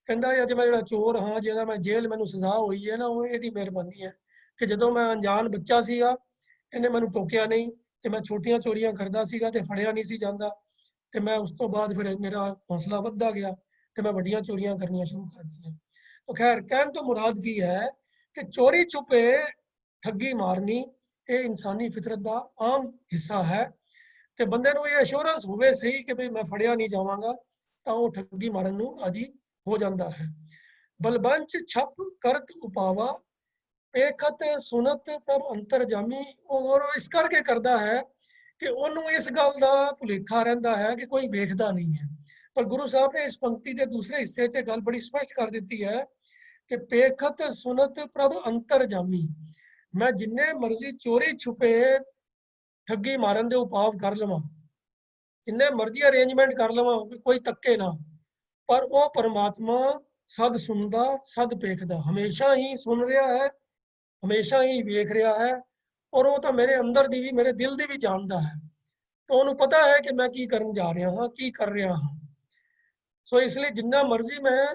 ਕਹਿੰਦਾ ਅੱਜ ਮੈਂ ਜਿਹੜਾ ਚੋਰ ਹਾਂ, ਜਿਹਦਾ ਮੈਂ ਜੇਲ੍ਹ ਮੈਨੂੰ ਸਜ਼ਾ ਹੋਈ ਹੈ ਨਾ, ਉਹ ਇਹਦੀ ਮਿਹਰਬਾਨੀ ਹੈ ਕਿ ਜਦੋਂ ਮੈਂ ਅਣਜਾਣ ਬੱਚਾ ਸੀਗਾ ਇਹਨੇ ਮੈਨੂੰ ਟੋਕਿਆ ਨਹੀਂ ਤੇ ਮੈਂ ਛੋਟੀਆਂ ਚੋਰੀਆਂ ਕਰਦਾ ਸੀਗਾ ਤੇ ਫੜਿਆ ਨਹੀਂ ਸੀ ਜਾਂਦਾ, ਤੇ ਮੈਂ ਉਸ ਤੋਂ ਬਾਅਦ ਫਿਰ ਮੇਰਾ ਹੌਸਲਾ ਵੱਧਦਾ ਗਿਆ ਤੇ ਮੈਂ ਵੱਡੀਆਂ ਚੋਰੀਆਂ ਕਰਨੀਆਂ ਸ਼ੁਰੂ ਕਰ ਦਿੱਤੀਆਂ। ਤਾਂ ਖੈਰ ਕਹਿਣ ਤੋਂ ਮੁਰਾਦ ਕੀ ਹੈ ਕਿ ਚੋਰੀ ਛੁਪੇ ਠੱਗੀ ਮਾਰਨੀ ਇਹ ਇਨਸਾਨੀ ਫਿਤਰਤ ਦਾ ਆਮ ਹਿੱਸਾ ਹੈ, ਤੇ ਬੰਦੇ ਨੂੰ ਇਹ ਅਸ਼ੋਰੈਂਸ ਹੋਵੇ ਸਹੀ ਕਿ ਵੀ ਮੈਂ ਫੜਿਆ ਨਹੀਂ ਜਾਵਾਂਗਾ ਤਾਂ ਉਹ ਠੱਗੀ ਮਾਰਨ ਨੂੰ ਰਾਜੀ ਹੋ ਜਾਂਦਾ ਹੈ। ਬਲਬੰਚ ਛਪ ਕਰਤ ਉਪਾਵਾ ਪੇਖਤ ਸੁਨਤ ਪ੍ਰਭ ਅੰਤਰਜਾਮੀ, ਔਰ ਇਸ ਕਰਕੇ ਕਰਦਾ ਹੈ ਕਿ ਉਹਨੂੰ ਇਸ ਗੱਲ ਦਾ ਭੁਲੇਖਾ ਰਹਿੰਦਾ ਹੈ ਕਿ ਕੋਈ ਵੇਖਦਾ ਨਹੀਂ ਹੈ। ਪਰ ਗੁਰੂ ਸਾਹਿਬ ਨੇ ਇਸ ਪੰਕਤੀ ਦੇ ਦੂਸਰੇ ਹਿੱਸੇ 'ਚ ਗੱਲ ਬੜੀ ਸਪਸ਼ਟ ਕਰ ਦਿੱਤੀ ਹੈ ਕਿ ਪੇਖਤ ਸੁਨਤ ਪ੍ਰਭ ਅੰਤਰਜਾਮੀ, ਮੈਂ ਜਿੰਨੇ ਮਰਜ਼ੀ ਚੋਰੀ ਛੁਪੇ ਠੱਗੀ ਮਾਰਨ ਦੇ ਉਪਾਅ ਕਰ ਲਵਾਂ, ਜਿੰਨੇ ਮਰਜ਼ੀ ਅਰੇਂਜਮੈਂਟ ਕਰ ਲਵਾਂ ਕੋਈ ਤੱਕੇ ਨਾ, ਪਰ ਉਹ ਪਰਮਾਤਮਾ ਸਦ ਸੁਣਦਾ ਸਦ ਵੇਖਦਾ, ਹਮੇਸ਼ਾ ਹੀ ਸੁਣ ਰਿਹਾ ਹੈ, ਹਮੇਸ਼ਾ ਹੀ ਵੇਖ ਰਿਹਾ ਹੈ, ਔਰ ਉਹ ਤਾਂ ਮੇਰੇ ਅੰਦਰ ਦੀ ਵੀ ਮੇਰੇ ਦਿਲ ਦੀ ਵੀ ਜਾਣਦਾ ਹੈ। ਤਾਂ ਉਹਨੂੰ ਪਤਾ ਹੈ ਕਿ ਮੈਂ ਕੀ ਕਰਨ ਜਾ ਰਿਹਾ ਹਾਂ, ਕੀ ਕਰ ਰਿਹਾ ਹਾਂ। ਸੋ ਇਸ ਲਈ ਜਿੰਨਾ ਮਰਜ਼ੀ ਮੈਂ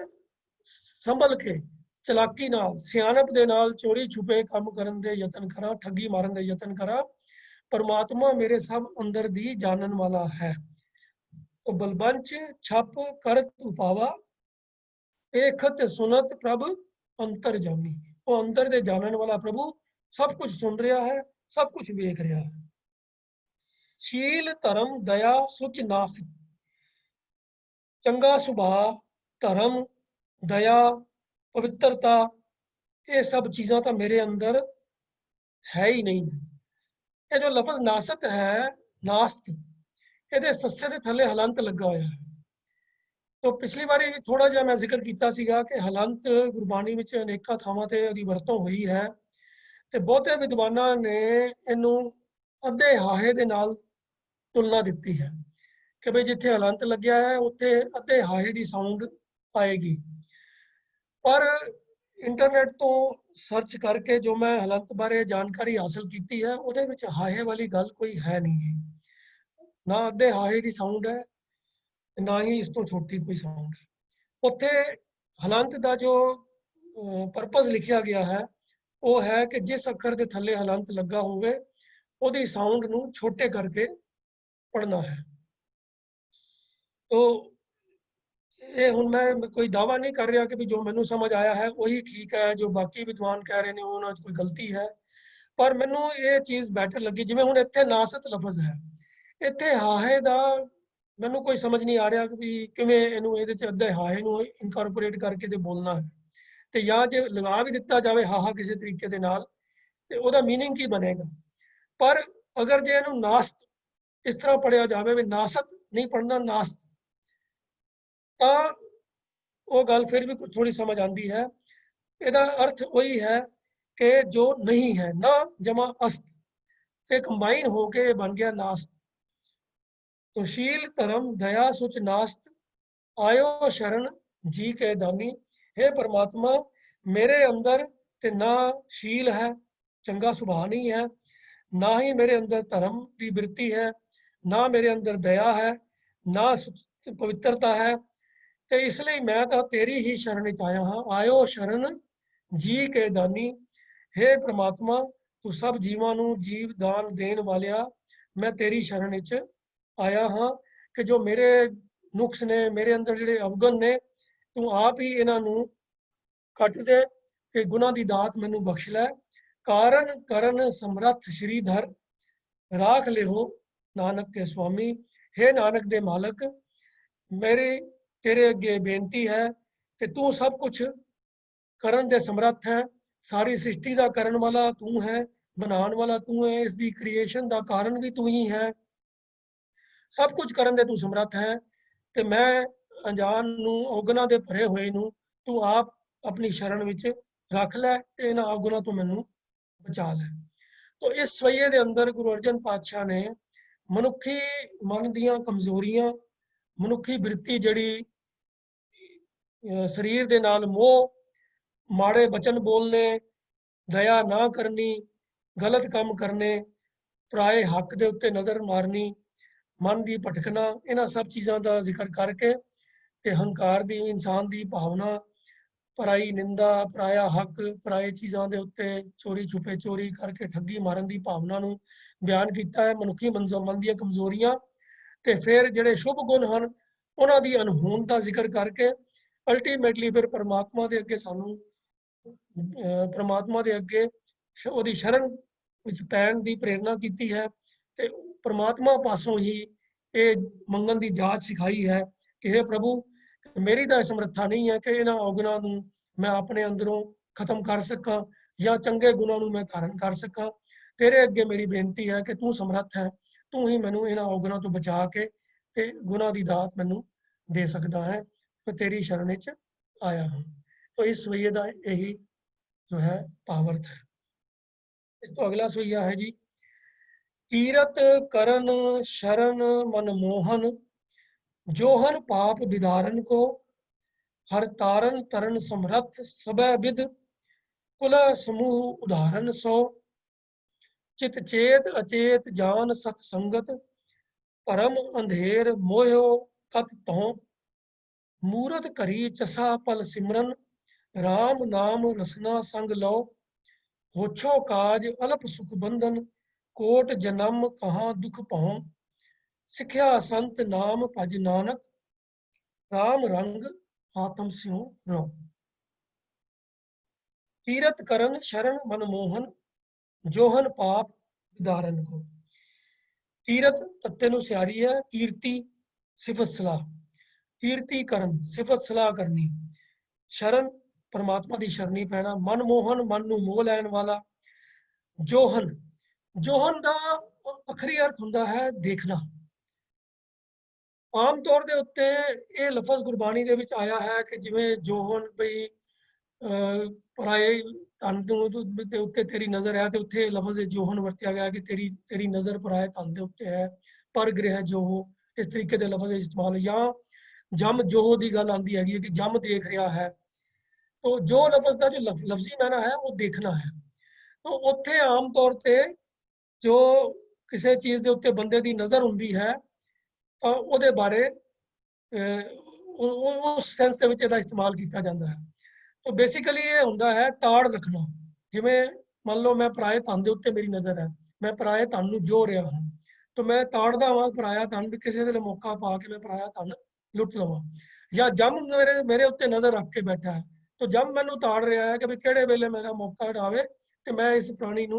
ਸੰਭਲ ਕੇ ਚਲਾਕੀ ਨਾਲ ਸਿਆਣਪ ਦੇ ਨਾਲ ਚੋਰੀ ਛੁਪੇ ਕੰਮ ਕਰਨ ਦੇ ਯਤਨ ਕਰਾਂ, ਠੱਗੀ ਮਾਰਨ ਦੇ ਯਤਨ ਕਰਾਂ, ਪਰਮਾਤਮਾ ਮੇਰੇ ਸਭ ਅੰਦਰ ਦੀ ਜਾਣਨ ਵਾਲਾ ਹੈ। तो बलबंच छप करत उपावा ਏਖਤ ਸੁਨਤ ਪ੍ਰਭ ਅੰਤਰ ਜਾਮੀ। ਉਹ ਅੰਦਰ ਦੇ ਜਾਣਨ ਵਾਲਾ ਪ੍ਰਭੂ ਸਭ ਕੁਝ ਸੁਣ ਰਿਹਾ ਹੈ, ਸਭ ਕੁਝ ਵੇਖ ਰਿਹਾ ਹੈ। ਸ਼ੀਲ ਧਰਮ ਦਇਆ ਸੁਚ ਨਾਸ। ਚੰਗਾ ਸੁਭਾਅ, ਧਰਮ, ਦਇਆ, ਪਵਿੱਤਰਤਾ, ਇਹ ਸਭ ਚੀਜ਼ਾਂ ਤਾਂ ਮੇਰੇ ਅੰਦਰ ਹੈ ਹੀ ਨਹੀਂ। ਇਹ ਜੋ ਲਫ਼ਜ਼ ਨਾਸਤ ਹੈ, ਨਾਸਤ, ਇਹਦੇ ਸੱਸੇ ਦੇ ਥੱਲੇ ਹਲੰਤ ਲੱਗਾ ਹੋਇਆ ਹੈ। ਤੋ ਪਿਛਲੀ ਵਾਰੀ ਵੀ ਥੋੜਾ ਜਿਹਾ ਮੈਂ ਜ਼ਿਕਰ ਕੀਤਾ ਸੀਗਾ ਕਿ ਹਲੰਤ ਗੁਰਬਾਣੀ ਵਿੱਚ ਅਨੇਕਾਂ ਥਾਵਾਂ ਤੇ ਉਹਦੀ ਵਰਤੋਂ ਹੋਈ ਹੈ ਤੇ ਬਹੁਤੇ ਵਿਦਵਾਨਾਂ ਨੇ ਇਹਨੂੰ ਅੱਧੇ ਹਾਹੇ ਦੇ ਨਾਲ ਤੁਲਨਾ ਦਿੱਤੀ ਹੈ ਕਿ ਬਈ ਜਿੱਥੇ ਹਲੰਤ ਲੱਗਿਆ ਹੈ ਉੱਥੇ ਅੱਧੇ ਹਾਹੇ ਦੀ ਸਾਊਂਡ ਆਏਗੀ। ਪਰ ਇੰਟਰਨੈਟ ਤੋਂ ਸਰਚ ਕਰਕੇ ਜੋ ਮੈਂ ਹਲੰਤ ਬਾਰੇ ਜਾਣਕਾਰੀ ਹਾਸਲ ਕੀਤੀ ਹੈ, ਉਹਦੇ ਵਿੱਚ ਹਾਹੇ ਵਾਲੀ ਗੱਲ ਕੋਈ ਹੈ ਨਹੀਂ ਗੀ। ਨਾ ਅੱਧੇ ਹਾਹੇ ਦੀ ਸਾਊਂਡ ਹੈ, ਨਾ ਹੀ ਇਸ ਤੋਂ ਛੋਟੀ ਕੋਈ ਸਾਊਂਡ ਹੈ। ਉੱਥੇ ਹਲੰਤ ਦਾ ਜੋ ਪਰਪਸ ਲਿਖਿਆ ਗਿਆ ਹੈ ਉਹ ਹੈ ਕਿ ਜਿਸ ਅੱਖਰ ਦੇ ਥੱਲੇ ਹਲੰਤ ਲੱਗਾ ਹੋਵੇ ਉਹਦੀ ਸਾਊਂਡ ਨੂੰ ਛੋਟੇ ਕਰਕੇ ਪੜ੍ਹਨਾ ਹੈ। ਤੋ ਇਹ ਹੁਣ ਮੈਂ ਕੋਈ ਦਾਵਾ ਨਹੀਂ ਕਰ ਰਿਹਾ ਕਿ ਵੀ ਜੋ ਮੈਨੂੰ ਸਮਝ ਆਇਆ ਹੈ ਉਹੀ ਠੀਕ ਹੈ, ਜੋ ਬਾਕੀ ਵਿਦਵਾਨ ਕਹਿ ਰਹੇ ਨੇ ਉਹਨਾਂ 'ਚ ਕੋਈ ਗਲਤੀ ਹੈ। ਪਰ ਮੈਨੂੰ ਇਹ ਚੀਜ਼ ਬੈਟਰ ਲੱਗੀ, ਜਿਵੇਂ ਹੁਣ ਇੱਥੇ ਨਾਸਤ ਲਫ਼ਜ਼ ਹੈ, ਇੱਥੇ ਹਾਹੇ ਦਾ ਮੈਨੂੰ ਕੋਈ ਸਮਝ ਨਹੀਂ ਆ ਰਿਹਾ ਕਿ ਵੀ ਕਿਵੇਂ ਇਹਨੂੰ ਇਹਦੇ 'ਚ ਅੱਧੇ ਹਾਹੇ ਨੂੰ ਇਨਕਾਰਪੋਰੇਟ ਕਰਕੇ ਤੇ ਬੋਲਣਾ ਹੈ। ਤੇ ਜਾਂ ਜੇ ਲਗਾ ਵੀ ਦਿੱਤਾ ਜਾਵੇ ਹਾਹਾ ਕਿਸੇ ਤਰੀਕੇ ਦੇ ਨਾਲ ਤੇ ਉਹਦਾ ਮੀਨਿੰਗ ਕੀ ਬਣੇਗਾ। ਪਰ ਅਗਰ ਜੇ ਇਹਨੂੰ ਨਾਸਤ ਇਸ ਤਰ੍ਹਾਂ ਪੜ੍ਹਿਆ ਜਾਵੇ ਵੀ ਨਾਸਤ ਨਹੀਂ ਪੜ੍ਹਨਾ, ਨਾਸਤ, ਤਾਂ ਉਹ ਗੱਲ ਫਿਰ ਵੀ ਥੋੜੀ ਸਮਝ ਆਉਂਦੀ ਹੈ। ਇਹਦਾ ਅਰਥ ਉਹੀ ਹੈ ਕਿ ਜੋ ਨਹੀਂ ਹੈ, ਨਾ ਜਮਾ ਅਸਤ ਤੇ ਕੰਬਾਈਨ ਹੋ ਕੇ ਬਣ ਗਿਆ ਨਾਸਤ। तो शील धर्म दया सुच नास्त आयो शरण जी के दानी। हे परमात्मा, मेरे अंदर ते ना शील है, चंगा सुभाव नहीं है, ना ही मेरे अंदर धर्म की वृत्ति है, ना मेरे अंदर दया है, ना पवित्रता है। ते इसलिए मैं तो तेरी ही शरण च आया हाँ। आयो शरण जी के दानी। हे परमात्मा, तू सब जीवां नूं जीव दान देण वालिया, मैं तेरी शरण च आया हाँ कि जो मेरे नुक्स ने, मेरे अंदर ਜਿਹੜੇ ਅਵਗੁਣ ਨੇ, ਤੂੰ ਆਪ ਹੀ ਇਹਨਾਂ ਨੂੰ ਕੱਟ ਦੇ ਤੇ ਗੁਨਾਹ ਦੀ ਦਾਤ ਮੈਨੂੰ ਬਖਸ਼ ਲੈ। ਕਾਰਨ ਕਰਨ ਸਮਰੱਥ ਸ਼੍ਰੀਧਰ ਰਾਖ ਲਿਓ ਨਾਨਕ ਕੇ ਸੁਆਮੀ। हे ਨਾਨਕ ਦੇ ਮਾਲਕ, ਮੇਰੀ ਤੇਰੇ ਅੱਗੇ ਬੇਨਤੀ ਹੈ ਕਿ ਤੂੰ ਸਭ ਕੁਝ ਕਰਨ ਦੇ ਸਮਰੱਥ ਹੈ। ਸਾਰੀ ਸ੍ਰਿਸ਼ਟੀ ਦਾ ਕਰਨ ਵਾਲਾ ਤੂੰ ਹੈ, ਬਣਾਉਣ ਵਾਲਾ ਤੂੰ ਹੈ, ਇਸ ਦੀ ਕ੍ਰੀਏਸ਼ਨ ਦਾ ਕਾਰਨ ਵੀ ਤੂੰ ਹੀ ਹੈ। ਸਭ ਕੁਝ ਕਰਨ ਦੇ ਤੂੰ ਸਮਰੱਥ ਹੈ ਤੇ ਮੈਂ ਅਣਜਾਣ ਨੂੰ, ਔਗੁਣਾਂ ਦੇ ਭਰੇ ਹੋਏ ਨੂੰ ਤੂੰ ਆਪ ਆਪਣੀ ਸ਼ਰਨ ਵਿੱਚ ਰੱਖ ਲੈ ਤੇ ਇਹਨਾਂ ਔਗੁਣਾਂ ਤੋਂ ਮੈਨੂੰ ਬਚਾ ਲੈ। ਤੋ ਇਸ ਸਵਈਏ ਦੇ ਅੰਦਰ ਗੁਰੂ ਅਰਜਨ ਪਾਤਸ਼ਾਹ ਨੇ ਮਨੁੱਖੀ ਮਨ ਦੀਆਂ ਕਮਜ਼ੋਰੀਆਂ, ਮਨੁੱਖੀ ਬਿਰਤੀ ਜਿਹੜੀ ਸਰੀਰ ਦੇ ਨਾਲ ਮੋਹ, ਮਾੜੇ ਬਚਨ ਬੋਲਨੇ, ਦਇਆ ਨਾ ਕਰਨੀ, ਗਲਤ ਕੰਮ ਕਰਨੇ, ਪਰਾਏ ਹੱਕ ਦੇ ਉੱਤੇ ਨਜ਼ਰ ਮਾਰਨੀ, ਮਨ ਦੀ ਭਟਕਣਾ, ਇਹਨਾਂ ਸਭ ਚੀਜ਼ਾਂ ਦਾ ਜ਼ਿਕਰ ਕਰਕੇ ਤੇ ਹੰਕਾਰ ਦੀ, ਇਨਸਾਨ ਦੀ ਭਾਵਨਾ, ਪਰਾਈ ਨਿੰਦਾ, ਪਰਾਇਆ ਹੱਕ, ਪਰਾਏ ਚੀਜ਼ਾਂ ਦੇ ਉੱਤੇ ਚੋਰੀ ਛੁਪੇ ਚੋਰੀ ਕਰਕੇ ਠੱਗੀ ਮਾਰਨ ਦੀ ਭਾਵਨਾ ਨੂੰ ਬਿਆਨ ਕੀਤਾ ਹੈ। ਮਨੁੱਖੀ ਮਨ ਦੀਆਂ ਕਮਜ਼ੋਰੀਆਂ ਤੇ ਫਿਰ ਜਿਹੜੇ ਸ਼ੁਭ ਗੁਣ ਹਨ ਉਹਨਾਂ ਦੀ ਅਣਹੋਂਦ ਦਾ ਜ਼ਿਕਰ ਕਰਕੇ ਅਲਟੀਮੇਟਲੀ ਫਿਰ ਪਰਮਾਤਮਾ ਦੇ ਅੱਗੇ ਸਾਨੂੰ ਪਰਮਾਤਮਾ ਦੇ ਅੱਗੇ ਉਹਦੀ ਸ਼ਰਨ ਵਿੱਚ ਪੈਣ ਦੀ ਪ੍ਰੇਰਨਾ ਕੀਤੀ ਹੈ ਤੇ ਪਰਮਾਤਮਾ ਪਾਸੋਂ ਹੀ ਇਹ ਮੰਗਣ ਦੀ ਜਾਚ ਸਿਖਾਈ ਹੈ ਕਿ हे ਪ੍ਰਭੂ, ਮੇਰੀ ਤਾਂ ਸਮਰੱਥਾ ਨਹੀਂ ਹੈ ਕਿ ਇਹਨਾਂ ਔਗੁਣਾਂ ਨੂੰ ਮੈਂ ਆਪਣੇ ਅੰਦਰੋਂ ਖਤਮ ਕਰ ਸਕਾਂ ਜਾਂ ਚੰਗੇ ਗੁਣਾਂ ਨੂੰ ਮੈਂ ਧਾਰਨ ਕਰ ਸਕਾਂ। ਤੇਰੇ ਅੱਗੇ ਮੇਰੀ ਬੇਨਤੀ ਹੈ ਕਿ ਤੂੰ ਸਮਰੱਥ ਹੈ, ਤੂੰ ਹੀ ਮੈਨੂੰ ਇਹਨਾਂ ਔਗੁਣਾਂ ਤੋਂ ਬਚਾ ਕੇ ਤੇ ਗੁਣਾਂ ਦੀ ਦਾਤ ਮੈਨੂੰ ਦੇ ਸਕਦਾ ਹੈ। ਮੈਂ ਤੇਰੀ ਸ਼ਰਨ ਵਿੱਚ ਆਇਆ ਹਾਂ। तो इस सवैये का यही जो है भावार्थ है। इस तो अगला सवैया है जी, कीरत करन शरण मनमोहन, जोहन पाप विदारन को, हर तारन तरन समरथ सबै विद, कुल समूह उदाहरण सो, चित चेत अचेत जान सत संगत, परम अंधेर मोहो कत तों, मूरत करी चसा पल सिमरन, राम नाम रसना संग लो, होछो काज अल्प सुख बंधन, कोट जन्म कहाँ दुख पहो, सिखया संत नाम भज नानक, राम रंग आत्म स्यों रो। तीरथ करण शरण मनमोहन, जोहन पाप विदारन को। तीरथ तत्ते ਨੂੰ ਸਿਆਰੀ ਹੈ, ਕੀਰਤੀ ਸਿਫਤ ਸਲਾਹ, ਕੀਰਤੀ ਕਰਨ ਸਿਫਤ ਸਲਾਹ ਕਰਨੀ, ਸ਼ਰਨ ਪਰਮਾਤਮਾ ਦੀ ਸ਼ਰਨੀ ਪੈਣਾ, ਮਨਮੋਹਨ ਮਨ ਨੂੰ ਮੋਹ ਲੈਣ ਵਾਲਾ, ਜੋਹਨ ਜੋਹਨ ਦਾ ਅਖਰੀ ਅਰਥ ਹੁੰਦਾ ਹੈ ਦੇਖਣਾ। ਆਮ ਤੌਰ ਦੇ ਉੱਤੇ ਇਹ ਲਫ਼ਜ਼ ਗੁਰਬਾਣੀ ਦੇ ਵਿੱਚ ਆਇਆ ਹੈ ਕਿ ਜਿਵੇਂ ਜੋਹਨ ਬਈ ਪਰਾਏ ਧਨ ਦੇ ਉੱਤੇ ਤੇਰੀ ਨਜ਼ਰ ਹੈ, ਤੇ ਉੱਥੇ ਲਫ਼ਜ਼ ਜੋਹਨ ਵਰਤਿਆ ਗਿਆ ਕਿ ਤੇਰੀ ਨਜ਼ਰ ਪਰਾਏ ਧਨ ਦੇ ਉੱਤੇ ਹੈ, ਪਰ ਗ੍ਰਹਿ ਜੋਹ, ਇਸ ਤਰੀਕੇ ਦੇ ਲਫ਼ਜ਼ ਇਸਤੇਮਾਲ। ਜਾਂ ਜਮ ਜੋਹ ਦੀ ਗੱਲ ਆਉਂਦੀ ਹੈਗੀ ਕਿ ਜਮ ਦੇਖ ਰਿਹਾ ਹੈ। तो जो लफ्ज का जो लफ्जी माना है वो देखना है। तो उत्थे आम तौर पे जो किसी चीज़ के उत्ते बंदे की नज़र होंदी है तो ਉਹਦੇ बारे उस सेंस ਦੇ ਵਿੱਚ ਇਹਦਾ इस्तेमाल किया जाता है। तो बेसिकली ये ਹੁੰਦਾ है ਤਾੜ ਰੱਖਣਾ। ਜਿਵੇਂ ਮੰਨ ਲਓ ਮੈਂ ਪਰਾਏ ਧਨ ਦੇ ਉੱਤੇ ਮੇਰੀ ਨਜ਼ਰ ਹੈ, ਮੈਂ ਪਰਾਏ ਧਨ ਨੂੰ ਜੋ ਰਿਹਾ ਹਾਂ, तो मैं ਤਾੜਦਾ ਹਾਂ ਪਰਾਇਆ ਧਨ ਵੀ ਕਿਸੇ ਦੇ ਮੌਕਾ ਪਾ ਕੇ ਮੈਂ ਪਰਾਇਆ ਧਨ ਲੁੱਟ ਲਵਾਂ। ਜਾਂ ਜਮ ਮੇਰੇ ਉੱਤੇ ਨਜ਼ਰ ਰੱਖ ਕੇ ਬੈਠਾ ਹੈ, तो जब मैनू ताड़ रहा है कि भी किहड़े वेले मेरा मौका आवे तो मैं इस प्राणी नू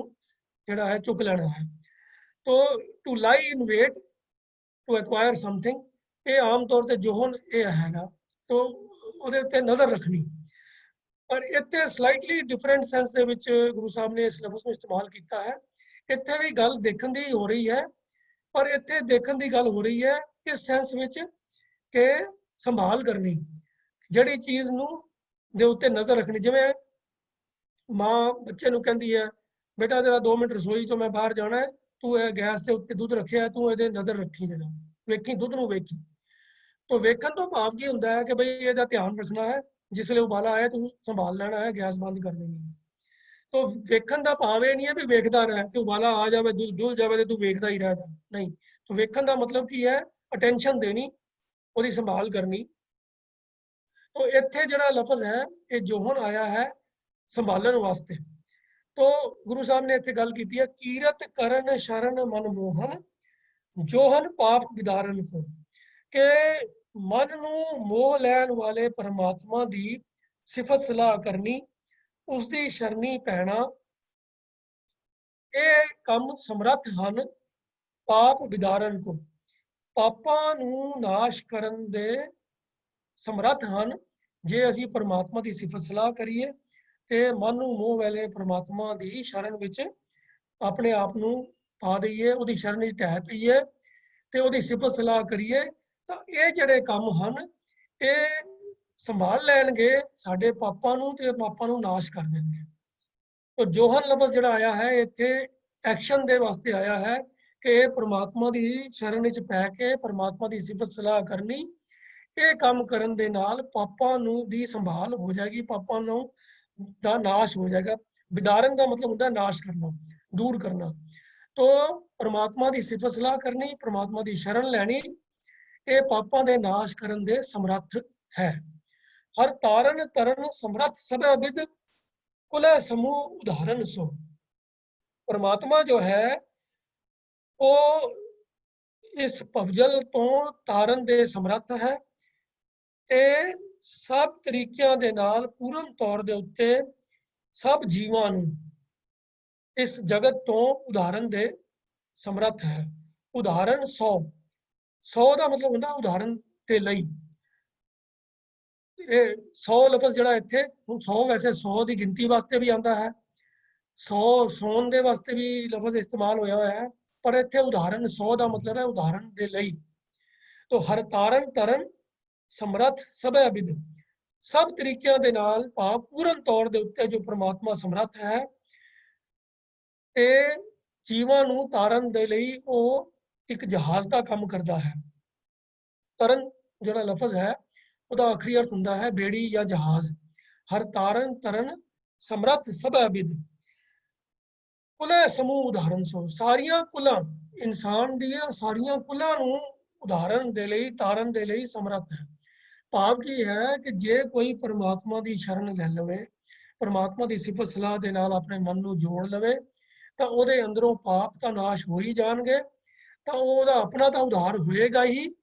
जिहड़ा है चुक लेना है। तो to lie in wait to acquire something, ये आम तौर पर जोहन ये हैगा। तो ਉਹਦੇ ਉੱਤੇ नज़र रखनी। पर इत्थे स्लाइटली डिफरेंट सेंस ਦੇ ਵਿੱਚ ਗੁਰੂ ਸਾਹਿਬ ਨੇ ਇਸ ਲਫ਼ਜ਼ ਨੂੰ ਇਸਤੇਮਾਲ ਕੀਤਾ ਹੈ। ਇੱਥੇ ਵੀ ਗੱਲ ਦੇਖਣ ਦੀ ਹੋ ਰਹੀ ਹੈ, ਪਰ ਇੱਥੇ ਦੇਖਣ ਦੀ ਗੱਲ ਹੋ ਰਹੀ ਹੈ ਇਸ ਸੈਂਸ ਵਿੱਚ ਕਿ ਸੰਭਾਲ ਕਰਨੀ, ਜਿਹੜੀ ਚੀਜ਼ ਨੂੰ ਦੇ ਉੱਤੇ ਨਜ਼ਰ ਰੱਖਣੀ। ਜਿਵੇਂ ਮਾਂ ਬੱਚੇ ਨੂੰ ਕਹਿੰਦੀ ਹੈ ਬੇਟਾ ਜਰਾ 2 ਮਿੰਟ ਰਸੋਈ ਤੋਂ ਮੈਂ ਬਾਹਰ ਜਾਣਾ ਹੈ, ਤੂੰ ਇਹ ਗੈਸ ਦੇ ਉੱਤੇ ਦੁੱਧ ਰੱਖਿਆ, ਤੂੰ ਇਹਦੇ ਨਜ਼ਰ ਰੱਖੀ ਜਰਾ, ਵੇਖੀ ਦੁੱਧ ਨੂੰ ਵੇਖੀ। तो ਵੇਖਣ ਤੋਂ ਭਾਵ ਕੀ ਹੁੰਦਾ ਹੈ ਕਿ ਬਈ ਇਹਦਾ ਧਿਆਨ ਰੱਖਣਾ ਹੈ, ਜਿਸ ਵੇਲੇ ਉਬਾਲਾ ਆਇਆ ਤੂੰ ਸੰਭਾਲ ਲੈਣਾ ਹੈ, ਗੈਸ ਬੰਦ ਕਰ ਦੇਣੀ ਹੈ। तो ਵੇਖਣ ਦਾ ਭਾਵ ਇਹ ਨਹੀਂ ਹੈ ਵੀ ਵੇਖਦਾ ਰਹਿ ਕਿ ਉਬਾਲਾ ਆ ਜਾਵੇ ਡੁੱਲ ਜਾਵੇ ਤੇ ਤੂੰ ਵੇਖਦਾ ਹੀ ਰਹਿ ਜਾ, ਨਹੀਂ। तो ਵੇਖਣ ਦਾ ਮਤਲਬ ਕੀ ਹੈ? ਅਟੈਂਸ਼ਨ ਦੇਣੀ, ਉਹਦੀ ਸੰਭਾਲ ਕਰਨੀ। तो ਇੱਥੇ ਜਿਹੜਾ ਲਫ਼ਜ਼ ਹੈ ਇਹ ਜੋਹਨ ਆਇਆ ਹੈ ਸੰਭਾਲਣ ਵਾਸਤੇ। तो गुरु साहब ने इत्थे गल कीती है कीरत करन शरण मनमोहन, जोहन पाप विदारन को, कि मन नू मोह लैन वाले परमात्मा दी सिफत सलाह करनी, उसदी शरणी पैना, ये कम समर्थ हन पाप विदारन को, पापां नू नाश करन दे समर्थ हन जे असी परमात्मा दी सिफत सलाह करिए ਤੇ ਮਨ ਨੂੰ ਮੋਹ ਵਾਲੇ ਪ੍ਰਮਾਤਮਾ ਦੀ ਸ਼ਰਨ ਵਿੱਚ ਆਪਣੇ ਆਪ ਨੂੰ ਪਾ ਦਈਏ, ਉਹਦੀ ਸ਼ਰਨ ਵਿੱਚ ਢਹਿ ਪਈਏ ਤੇ ਉਹਦੀ ਸਿਫਤ ਸਲਾਹ ਕਰੀਏ, ਤਾਂ ਇਹ ਜਿਹੜੇ ਕੰਮ ਹਨ ਇਹ ਸੰਭਾਲ ਲੈਣਗੇ ਸਾਡੇ ਪਾਪਾਂ ਨੂੰ ਤੇ ਪਾਪਾਂ ਨੂੰ ਨਾਸ਼ ਕਰ ਦੇਣਗੇ। तो जोहन लफ्ज ਜਿਹੜਾ ਆਇਆ ਹੈ ਇੱਥੇ ਐਕਸ਼ਨ ਦੇ ਵਾਸਤੇ ਆਇਆ ਹੈ ਕਿ ਇਹ ਪ੍ਰਮਾਤਮਾ ਦੀ ਸ਼ਰਨ ਵਿੱਚ ਪੈ ਕੇ ਪ੍ਰਮਾਤਮਾ ਦੀ ਸਿਫਤ ਸਲਾਹ ਕਰਨੀ, ਇਹ ਕੰਮ ਕਰਨ ਦੇ ਨਾਲ ਪਾਪਾਂ ਨੂੰ ਦੀ ਸੰਭਾਲ ਹੋ ਜਾਏਗੀ, ਪਾਪਾਂ ਨੂੰ ਦਾ ਨਾਸ਼ ਹੋ ਜਾਏਗਾ। ਵਿਦਾਰਨ ਦਾ ਮਤਲਬ ਹੁੰਦਾ ਨਾਸ਼ ਕਰਨਾ, ਦੂਰ ਕਰਨਾ। तो परमात्मा ਦੀ ਸਿਫਤ ਸਲਾਹ ਕਰਨੀ, परमात्मा ਦੀ ਸ਼ਰਨ ਲੈਣੀ, ਇਹ ਪਾਪਾਂ ਦੇ ਨਾਸ਼ ਕਰਨ ਦੇ ਸਮਰੱਥ ਹੈ। ਹਰ ਤਾਰਨ ਤਰਨ ਸਮਰੱਥ ਸਭੈ ਵਿਦ, ਕੁਲੈ ਸਮੂਹ ਉਦਾਹਰਨ ਸੋ। परमात्मा जो है वो इस भवजल तो तारन ਦੇ ਸਮਰੱਥ ਹੈ ਤੇ ਸਭ ਤਰੀਕਿਆਂ ਦੇ ਨਾਲ ਪੂਰਨ ਤੌਰ ਦੇ ਉੱਤੇ ਸਭ ਜੀਵਾਂ ਨੂੰ ਇਸ ਜਗਤ ਤੋਂ ਉਦਾਹਰਨ ਦੇ ਸਮਰੱਥ ਹੈ। ਉਦਾਹਰਨ 100 ਦਾ ਮਤਲਬ ਹੁੰਦਾ ਉਦਾਹਰਨ ਦੇ ਲਈ। ਇਹ 100 ਲਫ਼ਜ਼ ਜਿਹੜਾ ਇੱਥੇ 100 ਵੈਸੇ 100 ਦੀ ਗਿਣਤੀ ਵਾਸਤੇ ਵੀ ਆਉਂਦਾ ਹੈ, 100 ਸੌਣ ਦੇ ਵਾਸਤੇ ਵੀ ਲਫ਼ਜ਼ ਇਸਤੇਮਾਲ ਹੋਇਆ ਹੋਇਆ ਹੈ, ਪਰ ਇੱਥੇ ਉਦਾਹਰਨ 100 ਦਾ ਮਤਲਬ ਹੈ ਉਦਾਹਰਨ ਦੇ ਲਈ। तो हर तारण तरन ਸਮਰੱਥ ਸਭੈ ਵਿਦ, ਸਭ ਤਰੀਕਿਆਂ ਦੇ ਨਾਲ ਭਾਵ ਪੂਰਨ ਤੌਰ ਦੇ ਉੱਤੇ ਜੋ ਪ੍ਰਮਾਤਮਾ ਸਮਰੱਥ ਹੈ ਤੇ ਜੀਵਾਂ ਨੂੰ ਤਾਰਨ ਦੇ ਲਈ ਉਹ ਇੱਕ ਜਹਾਜ਼ ਦਾ ਕੰਮ ਕਰਦਾ ਹੈ। ਤਰਨ ਜਿਹੜਾ ਲਫ਼ਜ਼ ਹੈ ਉਹਦਾ ਆਖਰੀ ਅਰਥ ਹੁੰਦਾ ਹੈ ਬੇੜੀ ਜਾਂ ਜਹਾਜ਼। ਹਰ ਤਾਰਨ ਤਰਨ ਸਮਰੱਥ ਸਭੈ ਵਿਦ, ਕੁਲੈ ਸਮੂਹ ਉਦਾਹਰਨ ਸੋ, ਸਾਰੀਆਂ ਕੁਲਾਂ ਇਨਸਾਨ ਦੀਆਂ ਸਾਰੀਆਂ ਕੁਲਾਂ ਨੂੰ ਉਦਾਹਰਨ ਦੇ ਲਈ ਤਾਰਨ ਦੇ ਲਈ ਸਮਰੱਥ ਹੈ। ਭਾਵ ਕੀ ਹੈ ਕਿ ਜੇ ਕੋਈ ਪਰਮਾਤਮਾ ਦੀ ਸ਼ਰਨ ਲੈ ਲਵੇ, ਪਰਮਾਤਮਾ ਦੀ ਸਿਫਤ ਸਲਾਹ ਦੇ ਨਾਲ ਆਪਣੇ ਮਨ ਨੂੰ ਜੋੜ ਲਵੇ, ਤਾਂ ਉਹਦੇ ਅੰਦਰੋਂ ਪਾਪ ਤਾਂ ਨਾਸ਼ ਹੋ ਹੀ ਜਾਣਗੇ, ਤਾਂ ਉਹਦਾ ਆਪਣਾ ਤਾਂ ਉਧਾਰ ਹੋਏਗਾ ਹੀ,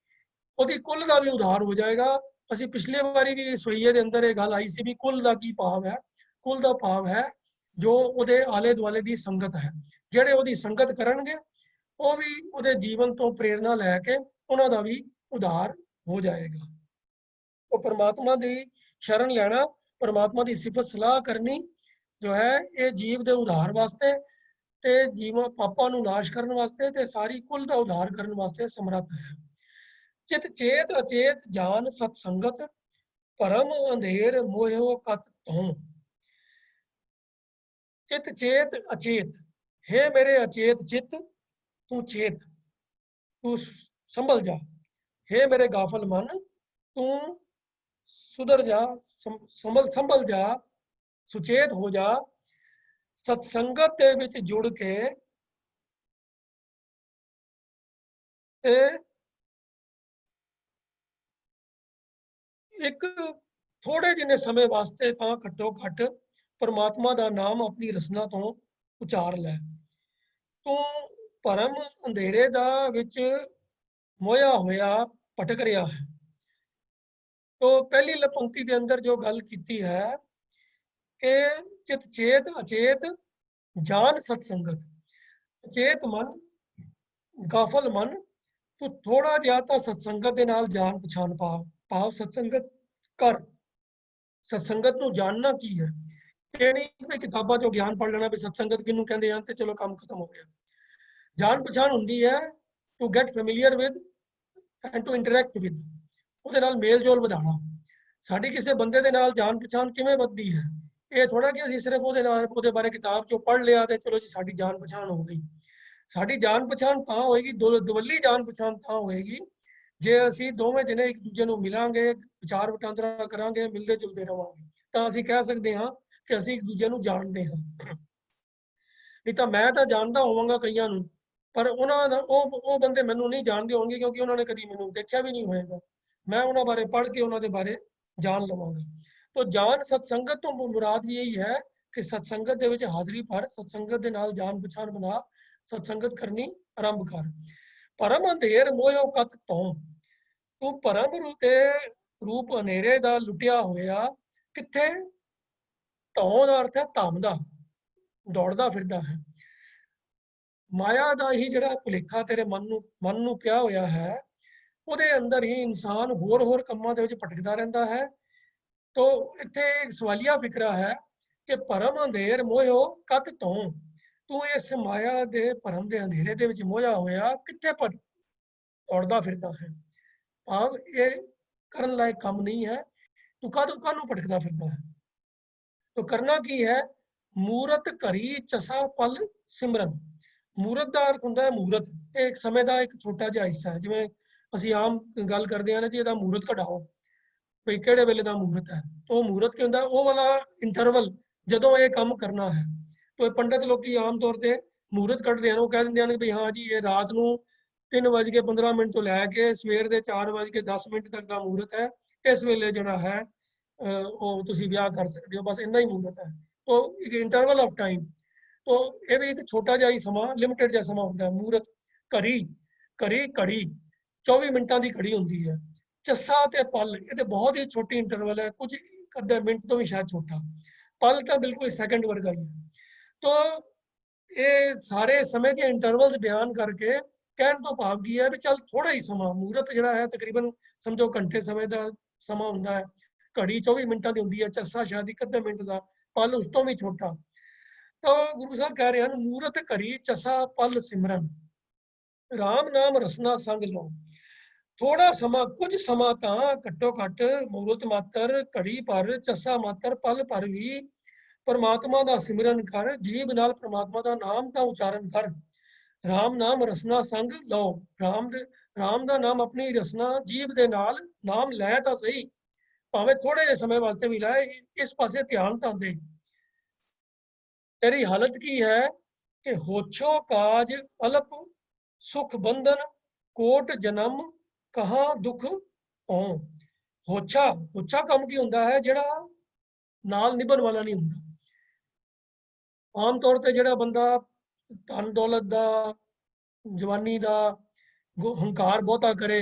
ਉਹਦੀ ਕੁੱਲ ਦਾ ਵੀ ਉਧਾਰ ਹੋ ਜਾਏਗਾ, ਅਸੀਂ ਪਿਛਲੇ ਵਾਰੀ ਵੀ ਸੋਈਏ ਦੇ ਅੰਦਰ ਇਹ ਗੱਲ ਆਈ ਸੀ ਵੀ ਕੁੱਲ ਦਾ ਕੀ ਭਾਵ ਹੈ। ਕੁੱਲ ਦਾ ਭਾਵ ਹੈ ਜੋ ਉਹਦੇ ਆਲੇ ਦੁਆਲੇ ਦੀ ਸੰਗਤ ਹੈ, ਜਿਹੜੇ ਉਹਦੀ ਸੰਗਤ ਕਰਨਗੇ ਉਹ ਵੀ ਉਹਦੇ ਜੀਵਨ ਤੋਂ ਪ੍ਰੇਰਣਾ ਲੈ ਕੇ ਉਹਨਾਂ ਦਾ ਵੀ ਉਧਾਰ ਹੋ ਜਾਏਗਾ। ਉਹ परमात्मा ਦੀ ਸ਼ਰਨ ਲੈਣਾ, परमात्मा ਦੀ ਸਿਫਤ ਸਲਾਹ ਕਰਨੀ ਜੋ ਹੈ ਇਹ ਜੀਵ ਦੇ ਉਧਾਰ ਵਾਸਤੇ ਤੇ ਜੀਵਾਂ ਪਾਪਾਂ ਨੂੰ ਨਾਸ਼ ਕਰਨ ਵਾਸਤੇ ਤੇ ਸਾਰੀ ਕੁੱਲ ਦਾ ਉਧਾਰ ਕਰਨ ਵਾਸਤੇ ਸਮਰੱਥ ਹੈ। ਚਿਤ ਚੇਤ ਅਚੇਤ ਜਾਨ ਸਤ ਸੰਗਤ ਭਰਮ ਅੰਧੇਰ ਮੋਹਿਓ ਕਤ ਤੂੰ। चित चेत अचेत, हे मेरे अचेत चित तू चेत, तू संभल जा। हे मेरे गाफल मन तू सुधर जा, संभल जा, सुचेत हो जा। सत्संगत दे विच जुड़ के ते एक थोड़े जिन्ने समय वास्ते तां घट्टो घट परमात्मा दा नाम अपनी रसना तो उचार लै। तू भरम अंधेरे दा विच मोया होया भटक रहा है। तो पहली पंक्ति के अंदर जो गल कीती है कि चित चेत अचेत जान सत्संगत, अचेत मन गाफल मन तू थोड़ा जिहा तां सत्संगत दे नाल जान पछाण पा, भाव सत्संगत कर। सत्संगत नूं जानना की है, ਇਹ ਨਹੀਂ ਕਿ ਕਿਤਾਬਾਂ ਚੋਂ ਗਿਆਨ ਪੜ੍ਹ ਲੈਣਾ ਵੀ ਸਤਸੰਗਤ ਕਿਹਨੂੰ ਕਹਿੰਦੇ ਹਨ ਤੇ ਚਲੋ ਕੰਮ ਖਤਮ ਹੋ ਗਿਆ। ਜਾਣ ਪਛਾਣ ਹੁੰਦੀ ਹੈ to get familiar with and to interact with, ਉਹਦੇ ਨਾਲ ਮੇਲ ਜੋਲ ਵਧਾਉਣਾ। ਸਾਡੀ ਕਿਸੇ ਬੰਦੇ ਦੇ ਨਾਲ ਜਾਣ ਪਛਾਣ ਕਿਵੇਂ ਵੱਧਦੀ ਹੈ, ਇਹ ਥੋੜਾ ਕਿ ਅਸੀਂ ਸਿਰਫ ਉਹਦੇ ਨਾਲ ਉਹਦੇ ਬਾਰੇ ਕਿਤਾਬ ਚੋਂ ਪੜ੍ਹ ਲਿਆ ਤੇ ਚਲੋ ਜੀ ਸਾਡੀ ਜਾਣ ਪਛਾਣ ਹੋ ਗਈ। ਸਾਡੀ ਜਾਣ ਪਛਾਣ ਤਾਂ ਹੋਏਗੀ, ਦਵੱਲੀ ਜਾਣ ਪਛਾਣ ਤਾਂ ਹੋਏਗੀ ਜੇ ਅਸੀਂ ਦੋਵੇਂ ਜਣੇ ਇੱਕ ਦੂਜੇ ਨੂੰ ਮਿਲਾਂਗੇ, ਵਿਚਾਰ ਵਟਾਂਦਰਾ ਕਰਾਂਗੇ, ਮਿਲਦੇ ਜੁਲਦੇ ਰਵਾਂਗੇ, ਤਾਂ ਅਸੀਂ ਕਹਿ ਸਕਦੇ ਹਾਂ ਕਿ ਅਸੀਂ ਇੱਕ ਦੂਜੇ ਨੂੰ ਜਾਣਦੇ ਹਾਂ। ਨਹੀਂ ਤਾਂ ਮੈਂ ਤਾਂ ਜਾਣਦਾ ਹੋਵਾਂਗਾ ਕਈਆਂ ਨੂੰ, ਪਰ ਉਹਨਾਂ ਦਾ ਉਹ ਬੰਦੇ ਮੈਨੂੰ ਨਹੀਂ ਜਾਣਦੇ ਹੋਣਗੇ ਕਿਉਂਕਿ ਉਹਨਾਂ ਨੇ ਕਦੀ ਮੈਨੂੰ ਦੇਖਿਆ ਵੀ ਨਹੀਂ ਹੋਏਗਾ। ਮੈਂ ਉਹਨਾਂ ਬਾਰੇ ਪੜ੍ਹ ਕੇ ਉਹਨਾਂ ਦੇ ਬਾਰੇ ਜਾਣ ਲਵਾਂਗਾ। तो जान सत्संगत तो मुराद भी यही है कि सत्संगत ਦੇ ਵਿੱਚ ਹਾਜ਼ਰੀ ਭਰ, ਸਤਸੰਗਤ ਦੇ ਨਾਲ ਜਾਣ ਪਛਾਣ ਬਣਾ, ਸਤਸੰਗਤ ਕਰਨੀ ਆਰੰਭ ਕਰ। ਪਰਮ ਅੰਧੇਰ ਮੋਹਿਓ ਕਤ ਤੋਂ, ਤੂੰ ਪਰਮ ਤੇ ਰੂਪ ਹਨੇਰੇ ਦਾ ਲੁੱਟਿਆ ਹੋਇਆ ਕਿੱਥੇ। ਧੌਂ ਦਾ ਅਰਥ ਹੈ ਧੰਮ ਦਾ, ਦੌੜਦਾ ਫਿਰਦਾ ਹੈ। ਮਾਇਆ ਦਾ ਹੀ ਜਿਹੜਾ ਭੁਲੇਖਾ ਤੇਰੇ ਮਨ ਨੂੰ ਪਿਆ ਹੋਇਆ ਹੈ, ਉਹਦੇ ਅੰਦਰ ਹੀ ਇਨਸਾਨ ਹੋਰ ਕੰਮਾਂ ਦੇ ਵਿੱਚ ਭਟਕਦਾ ਰਹਿੰਦਾ ਹੈ। तो इत्थे एक सवालिया फिकरा है कि परम अंधेर मोयो कत तो, तू इस माया दे भरम दे अंधेरे दे विच मोया होया कित्थे दौड़दा फिरदा है। भाव ये करन लायक काम नहीं है, तू काहनूं भटकदा फिरदा है। तो करना की है, मूरत घरी चसा पल सिमरन। मूरत का अर्थ हुंदा है मूरत, एक समय का एक छोटा जिहा हिस्सा है। जिवें असीं आम गल करदे हां ना जी इहदा मूरत कढाओ ਵੀ ਕਿਹੜੇ ਵੇਲੇ ਦਾ ਮੂਹਰਤ ਹੈ। ਉਹ ਮੂਹਰਤ ਕੀ ਹੁੰਦਾ, ਉਹ ਵਾਲਾ ਇੰਟਰਵਲ ਜਦੋਂ ਇਹ ਕੰਮ ਕਰਨਾ ਹੈ। ਤੇ ਪੰਡਤ ਲੋਕੀ ਆਮ ਤੌਰ ਤੇ ਮੂਹਰਤ ਕੱਢਦੇ ਹਨ, ਉਹ ਕਹਿ ਦਿੰਦੇ ਹਨ ਵੀ ਹਾਂ ਜੀ ਇਹ ਰਾਤ ਨੂੰ 3:15 ਤੋਂ ਲੈ ਕੇ ਸਵੇਰ ਦੇ 4:10 ਤੱਕ ਦਾ ਮੂਹਰਤ ਹੈ। ਇਸ ਵੇਲੇ ਜਿਹੜਾ ਹੈ ਉਹ ਤੁਸੀਂ ਵਿਆਹ ਕਰ ਸਕਦੇ ਹੋ, ਬਸ ਇੰਨਾ ਹੀ ਮੂਹਰਤ ਹੈ। ਉਹ ਇੱਕ ਇੰਟਰਵਲ ਆਫ ਟਾਈਮ, तो ਇਹ ਵੀ ਇੱਕ ਛੋਟਾ ਜਿਹਾ ਹੀ ਸਮਾਂ, ਲਿਮਿਟਡ ਜਿਹਾ ਸਮਾਂ ਹੁੰਦਾ ਹੈ। ਮੂਹਰਤ ਘੜੀ 24 ਮਿੰਟਾਂ ਦੀ ਘੜੀ ਹੁੰਦੀ ਹੈ। ਚੱਸਾ ਤੇ ਪਲ ਇਹ ਤੇ ਬਹੁਤ ਹੀ ਛੋਟੀ ਇੰਟਰਵਲ ਹੈ, ਕੁਝ ਅੱਧੇ ਮਿੰਟ ਤੋਂ ਵੀ ਸ਼ਾਇਦ ਛੋਟਾ। ਪਲ ਤਾਂ ਬਿਲਕੁਲ ਸੈਕਿੰਡ ਵਰਗਾ ਹੀ ਹੈ। तो ਇਹ ਸਾਰੇ ਸਮੇਂ ਦੇ ਇੰਟਰਵਲਸ ਬਿਆਨ ਕਰਕੇ ਕਹਿਣ ਤੋਂ ਭਾਵ ਕੀ ਹੈ ਵੀ ਚੱਲ ਥੋੜਾ ਹੀ ਸਮਾਂ, ਮੂਹਰਤ ਜਿਹੜਾ ਹੈ ਤਕਰੀਬਨ ਸਮਝੋ ਘੰਟੇ ਸਮੇਂ ਦਾ ਸਮਾਂ ਹੁੰਦਾ ਹੈ। ਘੜੀ 24 ਮਿੰਟਾਂ ਦੀ ਹੁੰਦੀ ਹੈ, ਚੱਸਾ ਸ਼ਾਇਦ ਇੱਕ ਅੱਧੇ ਮਿੰਟ ਦਾ, ਪਲ ਉਸ ਤੋਂ ਵੀ ਛੋਟਾ। ਤਾਂ ਗੁਰੂ ਸਾਹਿਬ ਕਹਿ ਰਹੇ ਹਨ ਮੂਰਤ ਘੜੀ ਚਸਾ ਪਲ ਸਿਮਰਨ, ਰਾਮ ਨਾਮ ਰਸਨਾ ਸੰਗ ਲਓ। ਥੋੜਾ ਸਮਾਂ, ਕੁਝ ਸਮਾਂ ਤਾਂ ਘੱਟੋ ਘੱਟ ਮੂਰਤ ਮਾਤਰ, ਘੜੀ ਭਰ, ਚੱਸਾ ਮਾਤਰ, ਪਲ ਭਰ ਵੀ परमात्मा ਦਾ ਸਿਮਰਨ ਕਰ। ਜੀਭ ਨਾਲ परमात्मा ਦਾ ਨਾਮ ਦਾ ਉਚਾਰਨ ਕਰ। ਰਾਮ ਨਾਮ ਰਸਨਾ ਸੰਗ ਲਓ। ਰਾਮ ਦਾ ਨਾਮ ਆਪਣੀ ਰਸਨਾ ਜੀਭ ਦੇ ਨਾਲ ਨਾਮ ਲੈ ਤਾਂ ਸਹੀ, ਭਾਵੇਂ ਥੋੜੇ ਜਿਹੇ ਸਮੇਂ ਵਾਸਤੇ ਵੀ ਲੈ, ਇਸ ਪਾਸੇ ਧਿਆਨ ਤਾਂ ਦੇ। तेरी हालत की है कि होछो काज अल्प सुख बंधन कोट जन्म कहाँ दुख हो। होछा काम की हुंदा है ਜਿਹੜਾ ਨਾਲ ਨਿਭਣ ਵਾਲਾ ਨਹੀਂ ਹੁੰਦਾ। ਆਮ ਤੌਰ ਤੇ ਜਿਹੜਾ ਬੰਦਾ ਧਨ ਦੌਲਤ ਦਾ, ਜਵਾਨੀ ਦਾ ਹੰਕਾਰ ਬਹੁਤਾ ਕਰੇ,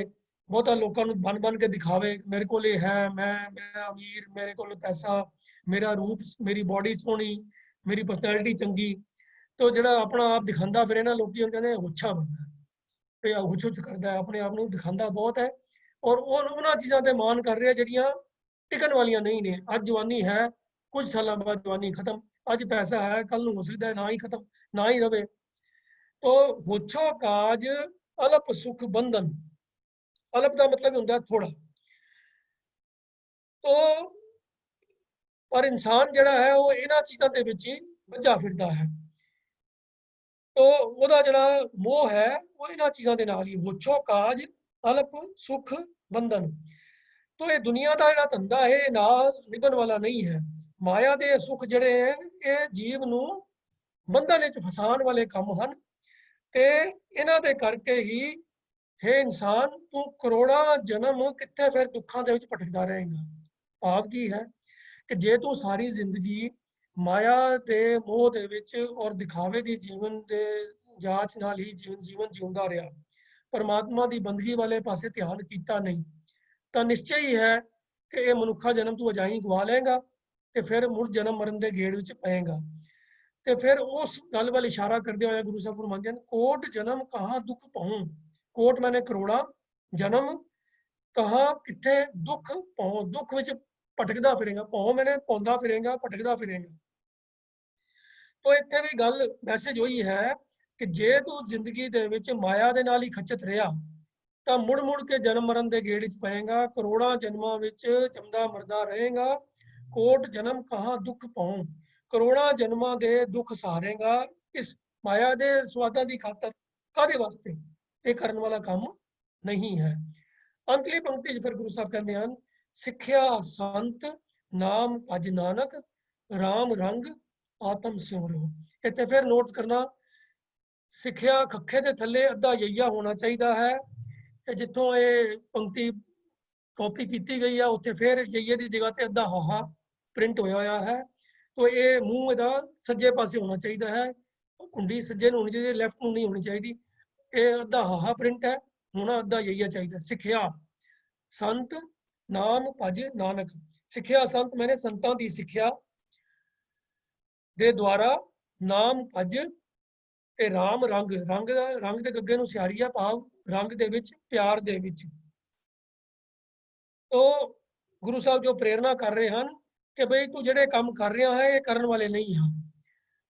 ਬਹੁਤਾ ਲੋਕਾਂ ਨੂੰ ਬਣ ਕੇ ਦਿਖਾਵੇ, ਮੇਰੇ ਕੋਲ ਇਹ ਹੈ, ਮੈਂ ਅਮੀਰ, ਮੇਰੇ ਕੋਲ ਪੈਸਾ, ਮੇਰਾ ਰੂਪ, ਮੇਰੀ ਬੋਡੀ ਸੋਹਣੀ, ਮੇਰੀ ਪਰਸਨੈਲਿਟੀ ਚੰਗੀ। ਤੋ ਜਿਹੜਾ ਆਪਣਾ ਆਪ ਦਿਖਾਉਂਦਾ ਫਿਰੇ ਨਾ, ਲੋਕੀ ਉਹਨੂੰ ਕਹਿੰਦੇ ਹੁੱਛਾ ਬੰਦਾ, ਤੇ ਹੁੱਛ ਹੁੱਛ ਕਰਦਾ ਹੈ, ਆਪਣੇ ਆਪ ਨੂੰ ਦਿਖਾਉਂਦਾ ਬਹੁਤ ਹੈ। ਔਰ ਉਹਨਾਂ ਚੀਜ਼ਾਂ ਤੇ ਮਾਣ ਕਰ ਰਿਹਾ ਜਿਹੜੀਆਂ ਟਿਕਣ ਵਾਲੀਆਂ ਨਹੀਂ ਨੇ। ਅੱਜ ਜਵਾਨੀ ਹੈ, ਕੁਝ ਸਾਲਾਂ ਬਾਅਦ ਜਵਾਨੀ ਖਤਮ। ਅੱਜ ਪੈਸਾ ਹੈ, ਕੱਲ ਨੂੰ ਹੋ ਸਕਦਾ ਹੈ ਨਾ ਹੀ ਖਤਮ, ਨਾ ਹੀ ਰਵੇ। ਤੋ ਹੁੱਛੋ ਕਾਜ ਅਲਪ ਸੁਖ ਬੰਧਨ। ਅਲਪ ਦਾ ਮਤਲਬ ਹੁੰਦਾ ਥੋੜਾ। ਤੋ ਪਰ ਇਨਸਾਨ ਜਿਹੜਾ ਹੈ ਉਹ ਇਹਨਾਂ ਚੀਜ਼ਾਂ ਦੇ ਵਿੱਚ ਹੀ ਵੱਜਾ ਫਿਰਦਾ ਹੈ। ਤੋ ਉਹਦਾ ਜਿਹੜਾ ਮੋਹ ਹੈ ਉਹ ਇਹਨਾਂ ਚੀਜ਼ਾਂ ਦੇ ਨਾਲ ਹੀ। ਹੁੱਛੋ ਕਾਜ ਅਲਪ ਸੁਖ ਬੰਧਨ। ਤੋ ਇਹ ਦੁਨੀਆ ਦਾ ਜਿਹੜਾ ਧੰਦਾ ਹੈ ਇਹ ਨਾਲ ਨਿਭਣ ਵਾਲਾ ਨਹੀਂ ਹੈ। ਮਾਇਆ ਦੇ ਸੁਖ ਜਿਹੜੇ ਹਨ ਇਹ ਜੀਵ ਨੂੰ ਬੰਧਨ ਵਿੱਚ ਫਸਾਉਣ ਵਾਲੇ ਕੰਮ ਹਨ। ਤੇ ਇਹਨਾਂ ਦੇ ਕਰਕੇ ਹੀ ਹੈ ਇਨਸਾਨ ਤੂੰ ਕਰੋੜਾਂ ਜਨਮ ਕਿੱਥੇ ਫਿਰ ਦੁੱਖਾਂ ਦੇ ਵਿੱਚ ਭਟਕਦਾ ਰਹੇਗਾ। ਭਾਵ ਕੀ ਹੈ ਕਿ ਜੇ ਤੂੰ ਸਾਰੀ ਜ਼ਿੰਦਗੀ ਮਾਇਆ ਦੇ ਮੋਹ ਦੇ ਵਿੱਚ ਔਰ ਦਿਖਾਵੇ ਦੀ ਜੀਵਨ ਦੇ ਜਾਂਚ ਨਾਲ ਹੀ ਜੀਵਨ ਜਿਉਂਦਾ ਰਿਹਾ, ਪਰਮਾਤਮਾ ਦੀ ਬੰਦਗੀ ਵਾਲੇ ਪਾਸੇ ਧਿਆਨ ਕੀਤਾ ਨਹੀਂ, ਤਾਂ ਨਿਸ਼ਚੈ ਹੀ ਹੈ ਕਿ ਇਹ ਮਨੁੱਖਾ ਜਨਮ ਤੂੰ ਅਜਾਈ ਗਵਾ ਲਏਗਾ ਤੇ ਫਿਰ ਮੁੜ ਜਨਮ ਮਰਨ ਦੇ ਗੇੜ ਵਿੱਚ ਪਏਗਾ। ਤੇ ਫਿਰ ਉਸ ਗੱਲ ਵੱਲ ਇਸ਼ਾਰਾ ਕਰਦੇ ਹੋਏ ਗੁਰੂ ਸਾਹਿਬ ਫਰਮਾਉਂਦੇ ਹਨ, ਕੋਟ ਜਨਮ ਕਹਾਂ ਦੁੱਖ ਪਾਉ। ਕੋਟ ਮੈਨੇ ਕਰੋੜਾਂ ਜਨਮ, ਕਹਾਂ ਕਿੱਥੇ ਦੁੱਖ ਪਾਉ, ਦੁੱਖ ਵਿੱਚ ਭਟਕਦਾ ਫਿਰੇਗਾ। ਪਾਉ ਮੈਨੇ ਪਾਉਂਦਾ ਫਿਰੇਗਾ, ਭਟਕਦਾ ਫਿਰੇਗਾ। ਤੋ ਇੱਥੇ ਵੀ ਗੱਲ ਮੈਸੇਜ ਉਹੀ ਹੈ ਕਿ ਜੇ ਤੂੰ ਜ਼ਿੰਦਗੀ ਦੇ ਵਿੱਚ ਮਾਇਆ ਦੇ ਨਾਲ ਹੀ ਖੱਚਤ ਰਿਹਾ ਤਾਂ ਮੁੜ ਮੁੜ ਕੇ ਜਨਮ ਮਰਨ ਦੇ ਗੇੜ ਵਿੱਚ ਪਏਗਾ, ਕਰੋੜਾਂ ਜਨਮਾਂ ਵਿੱਚ ਜੰਮਦਾ ਮਰਦਾ ਰਹੇਗਾ। ਕੋਟ ਜਨਮ ਕਹਾਂ ਦੁੱਖ ਪਾਉ, ਕਰੋੜਾਂ ਜਨਮਾਂ ਦੇ ਦੁੱਖ ਸਹਾਰੇਗਾ ਇਸ ਮਾਇਆ ਦੇ ਸਵਾਦਾਂ ਦੀ ਖਾਤਰ। ਕਾਹਦੇ ਵਾਸਤੇ? ਇਹ ਕਰਨ ਵਾਲਾ ਕੰਮ ਨਹੀਂ ਹੈ। ਅੰਤਲੀ ਪੰਕਤੀ 'ਚ ਫਿਰ ਗੁਰੂ ਸਾਹਿਬ ਕਹਿੰਦੇ ਹਨ, ਸਿੱਖਿਆ ਸੰਤ ਨਾਮ ਭਜ ਨਾਨਕ ਰਾਮ ਰੰਗ ਆਤਮ ਸਿਮਰੋ। ਇੱਥੇ ਫਿਰ ਨੋਟ ਕਰਨਾ, ਸਿੱਖਿਆ ਖੱਖੇ ਦੇ ਥੱਲੇ ਅੱਧਾ ਯਈਆ ਹੋਣਾ ਚਾਹੀਦਾ ਹੈ। ਤੇ ਜਿੱਥੋਂ ਇਹ ਪੰਕਤੀ ਕਾਪੀ ਕੀਤੀ ਗਈ ਆ ਉੱਥੇ ਫਿਰ ਯਈਏ ਦੀ ਜਗ੍ਹਾ ਤੇ ਅੱਧਾ ਹਾਹਾ ਪ੍ਰਿੰਟ ਹੋਇਆ ਹੈ। ਤੋ ਇਹ ਮੂੰਹ ਇਹਦਾ ਸੱਜੇ ਪਾਸੇ ਹੋਣਾ ਚਾਹੀਦਾ ਹੈ, ਕੁੰਡੀ ਸੱਜੇ ਨੂੰ ਹੋਣੀ ਚਾਹੀਦੀ, ਲੈਫਟ ਨੂੰ ਨਹੀਂ ਹੋਣੀ ਚਾਹੀਦੀ। ਇਹ ਅੱਧਾ ਹਾਹਾ ਪ੍ਰਿੰਟ ਹੈ, ਹੋਣਾ ਅੱਧਾ ਯਈਆ ਚਾਹੀਦਾ। ਸਿੱਖਿਆ ਸੰਤ ਨਾਮ ਭਜ ਨਾਨਕ। ਸਿੱਖਿਆ ਸੰਤ ਮੈਨੇ ਸੰਤਾਂ ਦੀ ਸਿੱਖਿਆ ਦੇ ਦੁਆਰਾ, ਨਾਮ ਭਜ ਤੇ ਰਾਮ ਰੰਗ, ਰੰਗ ਦੇ ਗੱਗੇ ਨੂੰ ਸਿਆਰੀ ਆ, ਭਾਵ ਰੰਗ ਦੇ ਵਿੱਚ, ਪਿਆਰ ਦੇ ਵਿੱਚ। ਤੋ ਗੁਰੂ ਸਾਹਿਬ ਜੋ ਪ੍ਰੇਰਨਾ ਕਰ ਰਹੇ ਹਨ ਕਿ ਬਈ ਤੂੰ ਜਿਹੜੇ ਕੰਮ ਕਰ ਰਿਹਾ ਹੈ ਇਹ ਕਰਨ ਵਾਲੇ ਨਹੀਂ ਹਨ।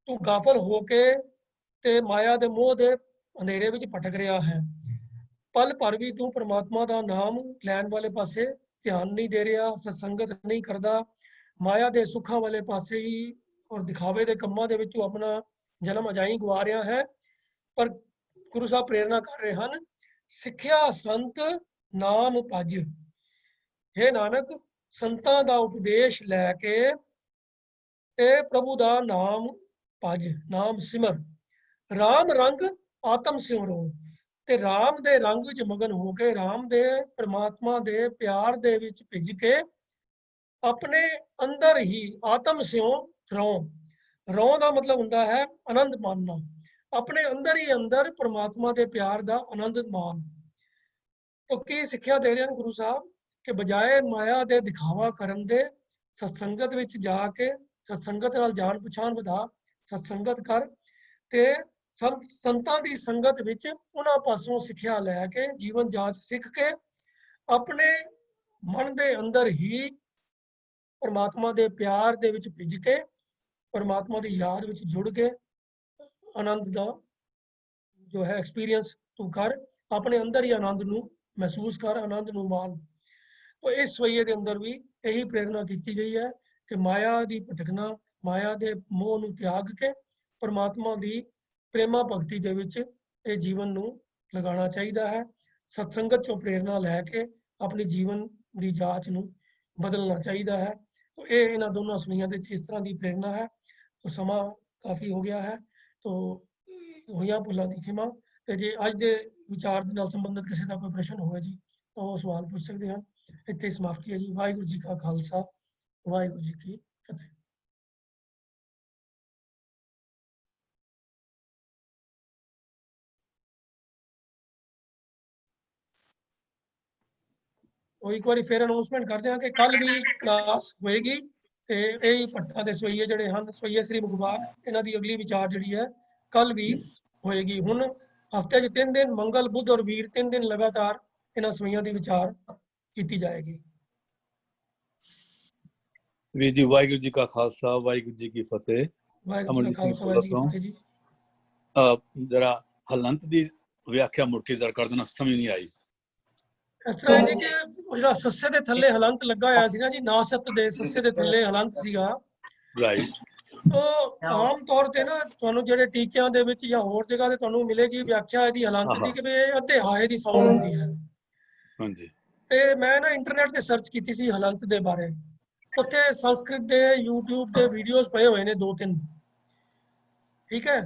ਤੂੰ ਗਾਫਲ ਹੋ ਕੇ ਤੇ ਮਾਇਆ ਦੇ ਮੋਹ ਦੇ ਹਨੇਰੇ ਵਿੱਚ ਭਟਕ ਰਿਹਾ ਹੈ। ਪਲ ਭਰ ਵੀ ਤੂੰ ਪ੍ਰਮਾਤਮਾ ਦਾ ਨਾਮ ਲੈਣ ਵਾਲੇ ਪਾਸੇ ਧਿਆਨ ਨਹੀਂ ਦੇ ਰਿਹਾ, ਸਤਸੰਗਤ ਨਹੀਂ ਕਰਦਾ, ਮਾਇਆ ਦੇ ਸੁੱਖਾਂ ਵਾਲੇ ਪਾਸੇ ਹੀ ਔਰ ਦਿਖਾਵੇ ਦੇ ਕੰਮਾਂ ਦੇ ਵਿੱਚ ਤੂੰ ਆਪਣਾ ਜਨਮ ਅਜਾਈ ਗਵਾ ਰਿਹਾ ਹੈ। ਪਰ ਗੁਰੂ ਸਾਹਿਬ ਪ੍ਰੇਰਨਾ ਕਰ ਰਹੇ ਹਨ, ਸਿੱਖਿਆ ਸੰਤ ਨਾਮ ਭਜ। हे ਨਾਨਕ, ਸੰਤਾਂ ਦਾ ਉਪਦੇਸ਼ ਲੈ ਕੇ ਤੇ ਪ੍ਰਭੂ ਦਾ ਨਾਮ ਭਜ, ਨਾਮ ਸਿਮਰ। ਰਾਮ ਰੰਗ ਆਤਮ ਸਿਮਰੋ। ਤੇ ਰਾਮ ਦੇ ਰੰਗ ਵਿੱਚ ਮਗਨ ਹੋ ਕੇ, ਰਾਮ ਦੇ ਪ੍ਰਮਾਤਮਾ ਦੇ ਪਿਆਰ ਦੇ ਵਿੱਚ ਭਿੱਜ ਕੇ ਆਪਣੇ ਅੰਦਰ ਹੀ ਆਤਮ ਸਿਉ ਰਉ। ਰਉ ਦਾ ਮਤਲਬ ਹੁੰਦਾ ਹੈ ਆਨੰਦ ਮਾਨਣਾ। ਆਪਣੇ ਅੰਦਰ ਹੀ ਅੰਦਰ ਪ੍ਰਮਾਤਮਾ ਦੇ ਪਿਆਰ ਦਾ ਆਨੰਦ ਮਾਣ। ਤੋ ਕੀ ਸਿੱਖਿਆ ਦੇ ਰਹੇ ਹਨ ਗੁਰੂ ਸਾਹਿਬ ਕਿ ਬਜਾਏ ਮਾਇਆ ਦੇ ਦਿਖਾਵਾ ਕਰਨ ਦੇ, ਸਤਸੰਗਤ ਵਿੱਚ ਜਾ ਕੇ ਸਤਸੰਗਤ ਨਾਲ ਜਾਣ ਪਛਾਣ ਵਧਾ, ਸਤਸੰਗਤ ਕਰ ਤੇ ਸੰਤਾਂ ਦੀ ਸੰਗਤ ਵਿੱਚ ਉਹਨਾਂ ਪਾਸੋਂ ਸਿੱਖਿਆ ਲੈ ਕੇ, ਜੀਵਨ ਜਾਂਚ ਸਿੱਖ ਕੇ ਆਪਣੇ ਮਨ ਦੇ ਅੰਦਰ ਹੀ ਪਰਮਾਤਮਾ ਦੇ ਪਿਆਰ ਦੇ ਵਿੱਚ ਭਿੱਜ ਕੇ, ਪਰਮਾਤਮਾ ਦੀ ਯਾਦ ਵਿੱਚ ਜੁੜ ਕੇ ਆਨੰਦ ਦਾ ਜੋ ਹੈ ਐਕਸਪੀਰੀਅੰਸ ਤੂੰ ਕਰ, ਆਪਣੇ ਅੰਦਰ ਹੀ ਆਨੰਦ ਨੂੰ ਮਹਿਸੂਸ ਕਰ, ਆਨੰਦ ਨੂੰ ਮਾਣ। ਤੋ ਇਸ ਸਵਈਏ ਦੇ ਅੰਦਰ ਵੀ ਇਹੀ ਪ੍ਰੇਰਨਾ ਕੀਤੀ ਗਈ ਹੈ ਕਿ ਮਾਇਆ ਦੀ ਭਟਕਣਾ, ਮਾਇਆ ਦੇ ਮੋਹ ਨੂੰ ਤਿਆਗ ਕੇ ਪਰਮਾਤਮਾ ਦੀ ਪ੍ਰੇਮਾ ਭਗਤੀ ਦੇ ਵਿੱਚ ਇਹ ਜੀਵਨ ਨੂੰ ਲਗਾਉਣਾ ਚਾਹੀਦਾ ਹੈ। ਸਤਸੰਗਤ ਚੋਂ ਪ੍ਰੇਰਨਾ ਲੈ ਕੇ ਆਪਣੀ ਜੀਵਨ ਦੀ ਜਾਂਚ ਨੂੰ ਬਦਲਣਾ ਚਾਹੀਦਾ ਹੈ। ਤੋ ਇਹ ਇਹਨਾਂ ਦੋਨਾਂ ਸਵਈਆਂ ਦੇ ਇਸ ਤਰ੍ਹਾਂ ਦੀ ਪ੍ਰੇਰਨਾ ਹੈ। ਤੋ ਸਮਾਂ ਕਾਫੀ ਹੋ ਗਿਆ ਹੈ, ਤੋ ਹੋਈਆਂ ਭੁੱਲਾਂ ਦੀ ਖਿਮਾ। ਤੇ ਜੇ ਅੱਜ ਦੇ ਵਿਚਾਰ ਦੇ ਨਾਲ ਸੰਬੰਧਿਤ ਕਿਸੇ ਦਾ ਕੋਈ ਪ੍ਰਸ਼ਨ ਹੋਵੇ ਜੀ ਤਾਂ ਉਹ ਸਵਾਲ ਪੁੱਛ ਸਕਦੇ ਹਨ। ਇੱਥੇ ਸਮਾਪਤੀ ਹੈ ਜੀ। ਵਾਹਿਗੁਰੂ ਜੀ ਕਾ ਖਾਲਸਾ, ਵਾਹਿਗੁਰੂ ਜੀ ਕੀ ਫਤਿਹ। तो एक बार फिर अनाउंसमेंट करते हैं कि कल भी क्लास होएगी ਤੇ ਇਹ ਭੱਟਾਂ ਦੇ ਸਵਈਏ ਜਿਹੜੇ ਹਨ ਸਵਈਏ ਸ੍ਰੀ ਮੁਖਬਾਕ ਇਹਨਾਂ ਦੀ ਅਗਲੀ ਵਿਚਾਰ ਜਿਹੜੀ ਹੈ ਕੱਲ ਵੀ ਹੋਏਗੀ। ਹੁਣ ਹਫਤੇ 'ਚ 3 ਦਿਨ ਮੰਗਲ ਬੁੱਧ ਔਰ ਵੀਰ 3 ਦਿਨ ਲਗਾਤਾਰ ਇਹਨਾਂ ਸਵਈਆਂ ਦੀ ਵਿਚਾਰ ਕੀਤੀ ਜਾਏਗੀ। ਵੀਰ ਜੀ ਵਾਹਿਗੁਰੂ ਜੀ ਕਾ ਖਾਲਸਾ ਵਾਹਿਗੁਰੂ ਜੀ ਕੀ ਫਤਿਹ। ਵਾਹਿਗੁਰੂ ਜੀ ਕਾ ਖਾਲਸਾ ਵਾਹਿਗੁਰੂ ਜੀ ਕੀ ਫਤਿਹ ਜੀ। जरा हलंत ਦੀ ਵਿਆਖਿਆ ਮੁੱਠੀ ਜ਼ਰ ਕਰ ਦੇਣਾ, ਸਮਝ ਨਹੀਂ ਆਈ। ਇਸ ਤਰ੍ਹਾਂ ਹੈ ਜੀ ਕਿ ਉਹ ਜਿਹੜਾ ਸੱਸੇ ਦੇ ਥੱਲੇ ਹਲੰਤ ਲੱਗਾ ਹੋਇਆ ਸੀ ਨਾ ਜੀ, ਨਾਸਤ ਦੇ ਸੱਸੇ ਦੇ ਥੱਲੇ ਹਲੰਤ ਸੀਗਾ। ਰਾਈਟ। ਉਹ ਆਮ ਤੌਰ ਤੇ ਨਾ ਤੁਹਾਨੂੰ ਜਿਹੜੇ ਟੀਕਿਆਂ ਦੇ ਵਿੱਚ ਜਾਂ ਹੋਰ ਜਗ੍ਹਾ ਤੇ ਤੁਹਾਨੂੰ ਮਿਲੇਗੀ ਵਿਆਖਿਆ ਇਹਦੀ ਹਲੰਤ ਦੀ ਕਿ ਵੀ ਇਹ ਅੱਧੇ ਹਾਏ ਦੀ ਸਾਊਂਡ ਹੁੰਦੀ ਹੈ। ਹਾਂਜੀ। ਤੇ ਮੈਂ ਨਾ ਇੰਟਰਨੈਟ ਤੇ ਸਰਚ ਕੀਤੀ ਸੀ ਹਲੰਤ ਦੇ ਬਾਰੇ, ਉੱਥੇ ਸੰਸਕ੍ਰਿਤ ਦੇ YouTube ਤੇ ਵੀਡੀਓਜ਼ ਪਏ ਹੋਏ ਨੇ 2-3, ਠੀਕ ਹੈ।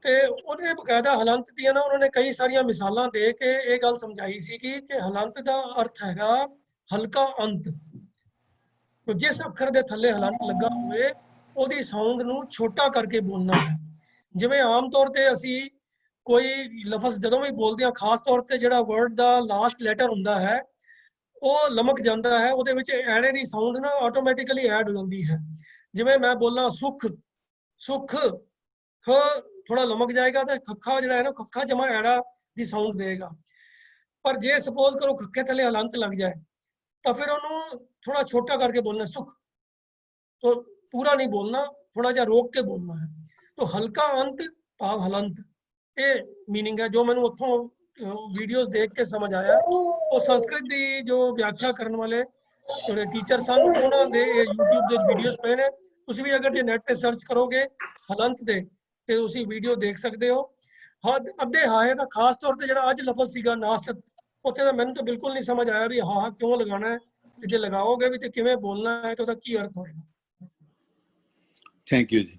ਤੇ ਉਹਦੇ ਬਕਾਇਦਾ ਹਲੰਤ ਦੀਆਂ ਨਾ ਉਹਨਾਂ ਨੇ ਕਈ ਸਾਰੀਆਂ ਮਿਸਾਲਾਂ ਦੇ ਕੇ ਇਹ ਗੱਲ ਸਮਝਾਈ ਸੀ ਕਿ ਹਲੰਤ ਦਾ ਅਰਥ ਹੈਗਾ ਹਲਕਾ ਅੰਤ। ਜਿਸ ਅੱਖਰ ਦੇ ਥੱਲੇ ਹਲੰਤ ਲੱਗਾ ਹੋਵੇ ਉਹਦੀ ਸਾਊਂਡ ਨੂੰ ਛੋਟਾ ਕਰਕੇ ਬੋਲਣਾ ਹੈ। ਜਿਵੇਂ ਆਮ ਤੌਰ ਤੇ ਅਸੀਂ ਕੋਈ ਲਫ਼ਜ਼ ਜਦੋਂ ਵੀ ਬੋਲਦੇ ਹਾਂ, ਖਾਸ ਤੌਰ ਤੇ ਜਿਹੜਾ ਵਰਡ ਦਾ ਲਾਸਟ ਲੈਟਰ ਹੁੰਦਾ ਹੈ ਉਹ ਲਮਕ ਜਾਂਦਾ ਹੈ, ਉਹਦੇ ਵਿੱਚ ਐੜੇ ਦੀ ਸਾਊਂਡ ਨਾ ਆਟੋਮੈਟਿਕਲੀ ਐਡ ਹੋ ਜਾਂਦੀ ਹੈ। ਜਿਵੇਂ ਮੈਂ ਬੋਲਾਂ ਸੁਖ, ਸੁਖ, ਖ ਥੋੜਾ ਲਮਕ ਜਾਏਗਾ ਤੇ ਖੱਖਾ ਜਿਹੜਾ ਹੈ ਨਾ ਖੱਖਾ ਜਮਾ ਐੜਾ ਦੀ ਸਾਊਂਡ ਦੇਗਾ। ਪਰ ਜੇ ਸਪੋਜ਼ ਕਰੋ ਖੱਖੇ ਥੱਲੇ ਹਲੰਤ ਲੱਗ ਜਾਏ ਤਾਂ ਫਿਰ ਉਹਨੂੰ ਥੋੜਾ ਛੋਟਾ ਕਰਕੇ बोलना सुख, तो पूरा नहीं बोलना, थोड़ा जा रोक के बोलना है। तो हल्का अंत भाव हलंत, ये मीनिंग है जो मैंने उतों वीडियोस देख के समझ आया। वो संस्कृत की जो व्याख्या करने वाले जो टीचर सन उन्होंने यूट्यूब के वीडियोस पे ने, तुम भी अगर जो नेट पे सर्च करोगे हलंत दे तो उसी वीडियो देख सकते हो। हाँ अद्धे हाए का खास तौर पर जो अज लफज सीगा नासत, उत्थे तो मैंने तो बिल्कुल नहीं समझ आया भी हाँ क्यों लगाना है, ਤੇ ਜੇ ਲਗਾਓਗੇ ਵੀ ਤੇ ਕਿਵੇਂ ਬੋਲਣਾ ਹੈ ਤੇ ਉਹਦਾ ਕੀ ਅਰਥ ਹੋਏਗਾ। ਥੈਂਕ ਯੂ ਜੀ।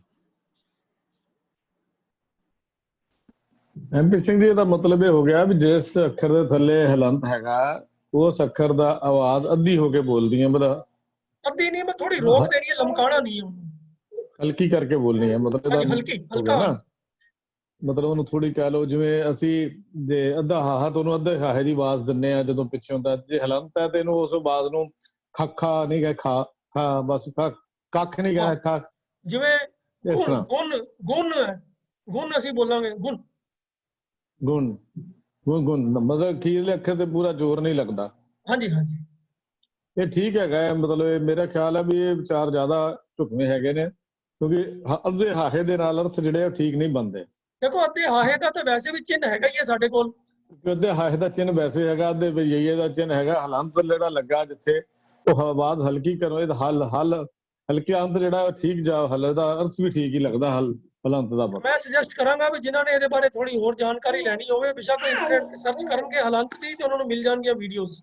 MP ਸਿੰਘ ਜੀ ਦਾ ਮਤਲਬ ਇਹ ਹੋ ਗਿਆ ਵੀ ਜਿਸ ਅੱਖਰ ਦੇ ਥੱਲੇ ਹਲੰਤ ਹੈਗਾ ਉਸ ਅੱਖਰ ਦਾ ਆਵਾਜ਼ ਅੱਧੀ ਹੋ ਕੇ ਬੋਲਦੀ ਹੈ, ਮਤਲਬ ਅੱਧੀ ਨਹੀਂ, ਮੈਂ ਥੋੜੀ ਰੋਕ ਦੇਣੀ ਹੈ, ਲਮਕਾਣਾ ਨਹੀਂ ਉਹਨੂੰ, ਹਲਕੀ ਕਰਕੇ ਬੋਲਣੀ ਹੈ। ਮਤਲਬ ਇਹਦਾ ਹਲਕੀ ਹੋ ਗਿਆ ਹਲਕਾ ਨਾ, ਮਤਲਬ ਉਹਨੂੰ ਥੋੜੀ ਕਹਿ ਲਓ ਜਿਵੇਂ ਅਸੀਂ ਜੇ ਅੱਧਾ ਹਾਹਾ ਤੋਂ ਉਹਨੂੰ ਅੱਧੇ ਹਾਹੇ ਦੀ ਆਵਾਜ਼ ਦਿੰਨੇ ਆ ਜਦੋਂ ਪਿੱਛੇ ਹੁੰਦਾ, ਜੇ ਹਲੰਤ ਹੈ ਤੇ ਇਹਨੂੰ ਉਸ ਆਵਾਜ਼ ਨੂੰ ਖੱਖਾ ਨਹੀਂ ਗਾ ਖਾ ਖਾ ਬਸ ਕੱਖ ਨਹੀਂ ਗਾ ਖਾ। ਜਿਵੇਂ ਇਸ ਤਰ੍ਹਾਂ ਗੁਣ ਗੁਣ ਹੈ, ਗੁਣ ਅਸੀਂ ਬੋਲਾਂਗੇ ਗੁਣ ਗੁਣ ਗੁਣ ਗੁਣ, ਮਤਲਬ ਅਖੀਰਲੇ ਅੱਖਰ ਤੇ ਪੂਰਾ ਜ਼ੋਰ ਨਹੀਂ ਲੱਗਦਾ। ਹਾਂਜੀ ਹਾਂਜੀ ਇਹ ਠੀਕ ਹੈਗਾ। ਮਤਲਬ ਇਹ ਮੇਰਾ ਖਿਆਲ ਹੈ ਵੀ ਇਹ ਵਿਚਾਰ ਜ਼ਿਆਦਾ ਢੁਕਵੇਂ ਹੈਗੇ ਨੇ, ਕਿਉਂਕਿ ਅੱਧੇ ਹਾਹੇ ਦੇ ਨਾਲ ਅਰਥ ਜਿਹੜੇ ਉਹ ਠੀਕ ਨਹੀਂ ਬਣਦੇ। ਦੇਖੋ ਅੱਧੇ ਹਾਹੇ ਦਾ ਤਾਂ ਵੈਸੇ ਵੀ ਚਿੰਨ੍ਹ ਹੈਗਾ ਹੀ ਹੈ ਸਾਡੇ ਕੋਲ, ਅੱਧੇ ਹਾਹੇ ਦਾ ਚਿੰਨ੍ਹ ਵੈਸੇ ਹੈਗਾ, ਅੱਧੇ ਵਈਏ ਦਾ ਚਿੰਨ੍ਹ ਹੈਗਾ। ਹਲੰਤ ਜਿਹੜਾ ਲੱਗਾ ਜਿੱਥੇ ਉਹ ਆਵਾਜ਼ ਹਲਕੀ ਕਰੋ, ਇਹ ਹਲ ਹਲ ਹਲਕੇ ਅੰਤ ਜਿਹੜਾ ਠੀਕ ਜਾ ਹਲ ਦਾ ਅਰਥ ਵੀ ਠੀਕ ਹੀ ਲੱਗਦਾ ਹਲੰਤ ਦਾ। ਮੈਂ ਸੁਜੈਸਟ ਕਰਾਂਗਾ ਵੀ ਜਿਨ੍ਹਾਂ ਨੇ ਇਹਦੇ ਬਾਰੇ ਥੋੜੀ ਹੋਰ ਜਾਣਕਾਰੀ ਲੈਣੀ ਹੋਵੇ ਬੇਸ਼ੱਕ ਕੋਈ ਇੰਟਰਨੈਟ ਤੇ ਸਰਚ ਕਰਨਗੇ ਹਲੰਤ ਦੀ ਤੇ ਉਹਨਾਂ ਨੂੰ ਮਿਲ ਜਾਣਗੀਆਂ ਵੀਡੀਓਜ਼।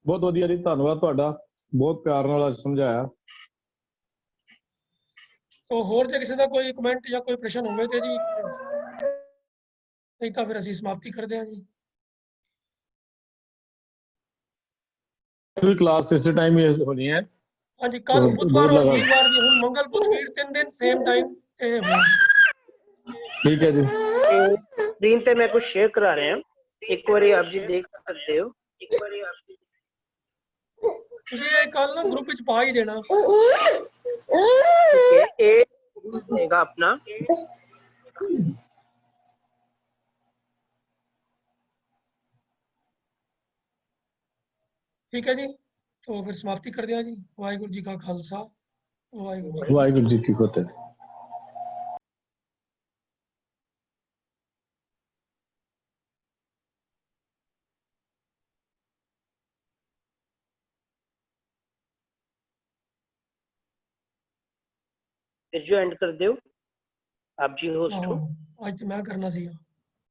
ਬਹੁਤ ਵਧੀਆ ਜੀ, ਧੰਨਵਾਦ ਤੁਹਾਡਾ, ਬਹੁਤ ਪਿਆਰ ਨਾਲ ਸਮਝਾਇਆ। तो होर जे किसी का कोई कमेंट या कोई प्रश्न होवे ते जी, नहीं तो फिर ਅਸੀਂ समाप्ति करते हैं जी। भी क्लास इस टाइम ही होनी है। हाँ जी, कल बुधवार और वीरवार भी, हुन मंगल बुध वीर 3 दिन सेम टाइम ते होगी। ठीक है जी। स्क्रीन पे मैं कुछ शेयर करा रहे हैं, एक बार आप जी देख सकते हो। एक बार आप ਤੁਸੀਂ ਇਹ ਕੱਲ ਨਾ ਗਰੁੱਪ ਵਿੱਚ ਪਾ ਹੀ ਦੇਣਾ। ओके, ए देगा अपना। ठीक है जी, तो फिर समाप्ति कर दिया जी। वाहिगुरू जी का खालसा, वाहिगुरू जी की फतेह। जो एंड कर दो आप जी होस्ट हो। आज तो मैं करना सी।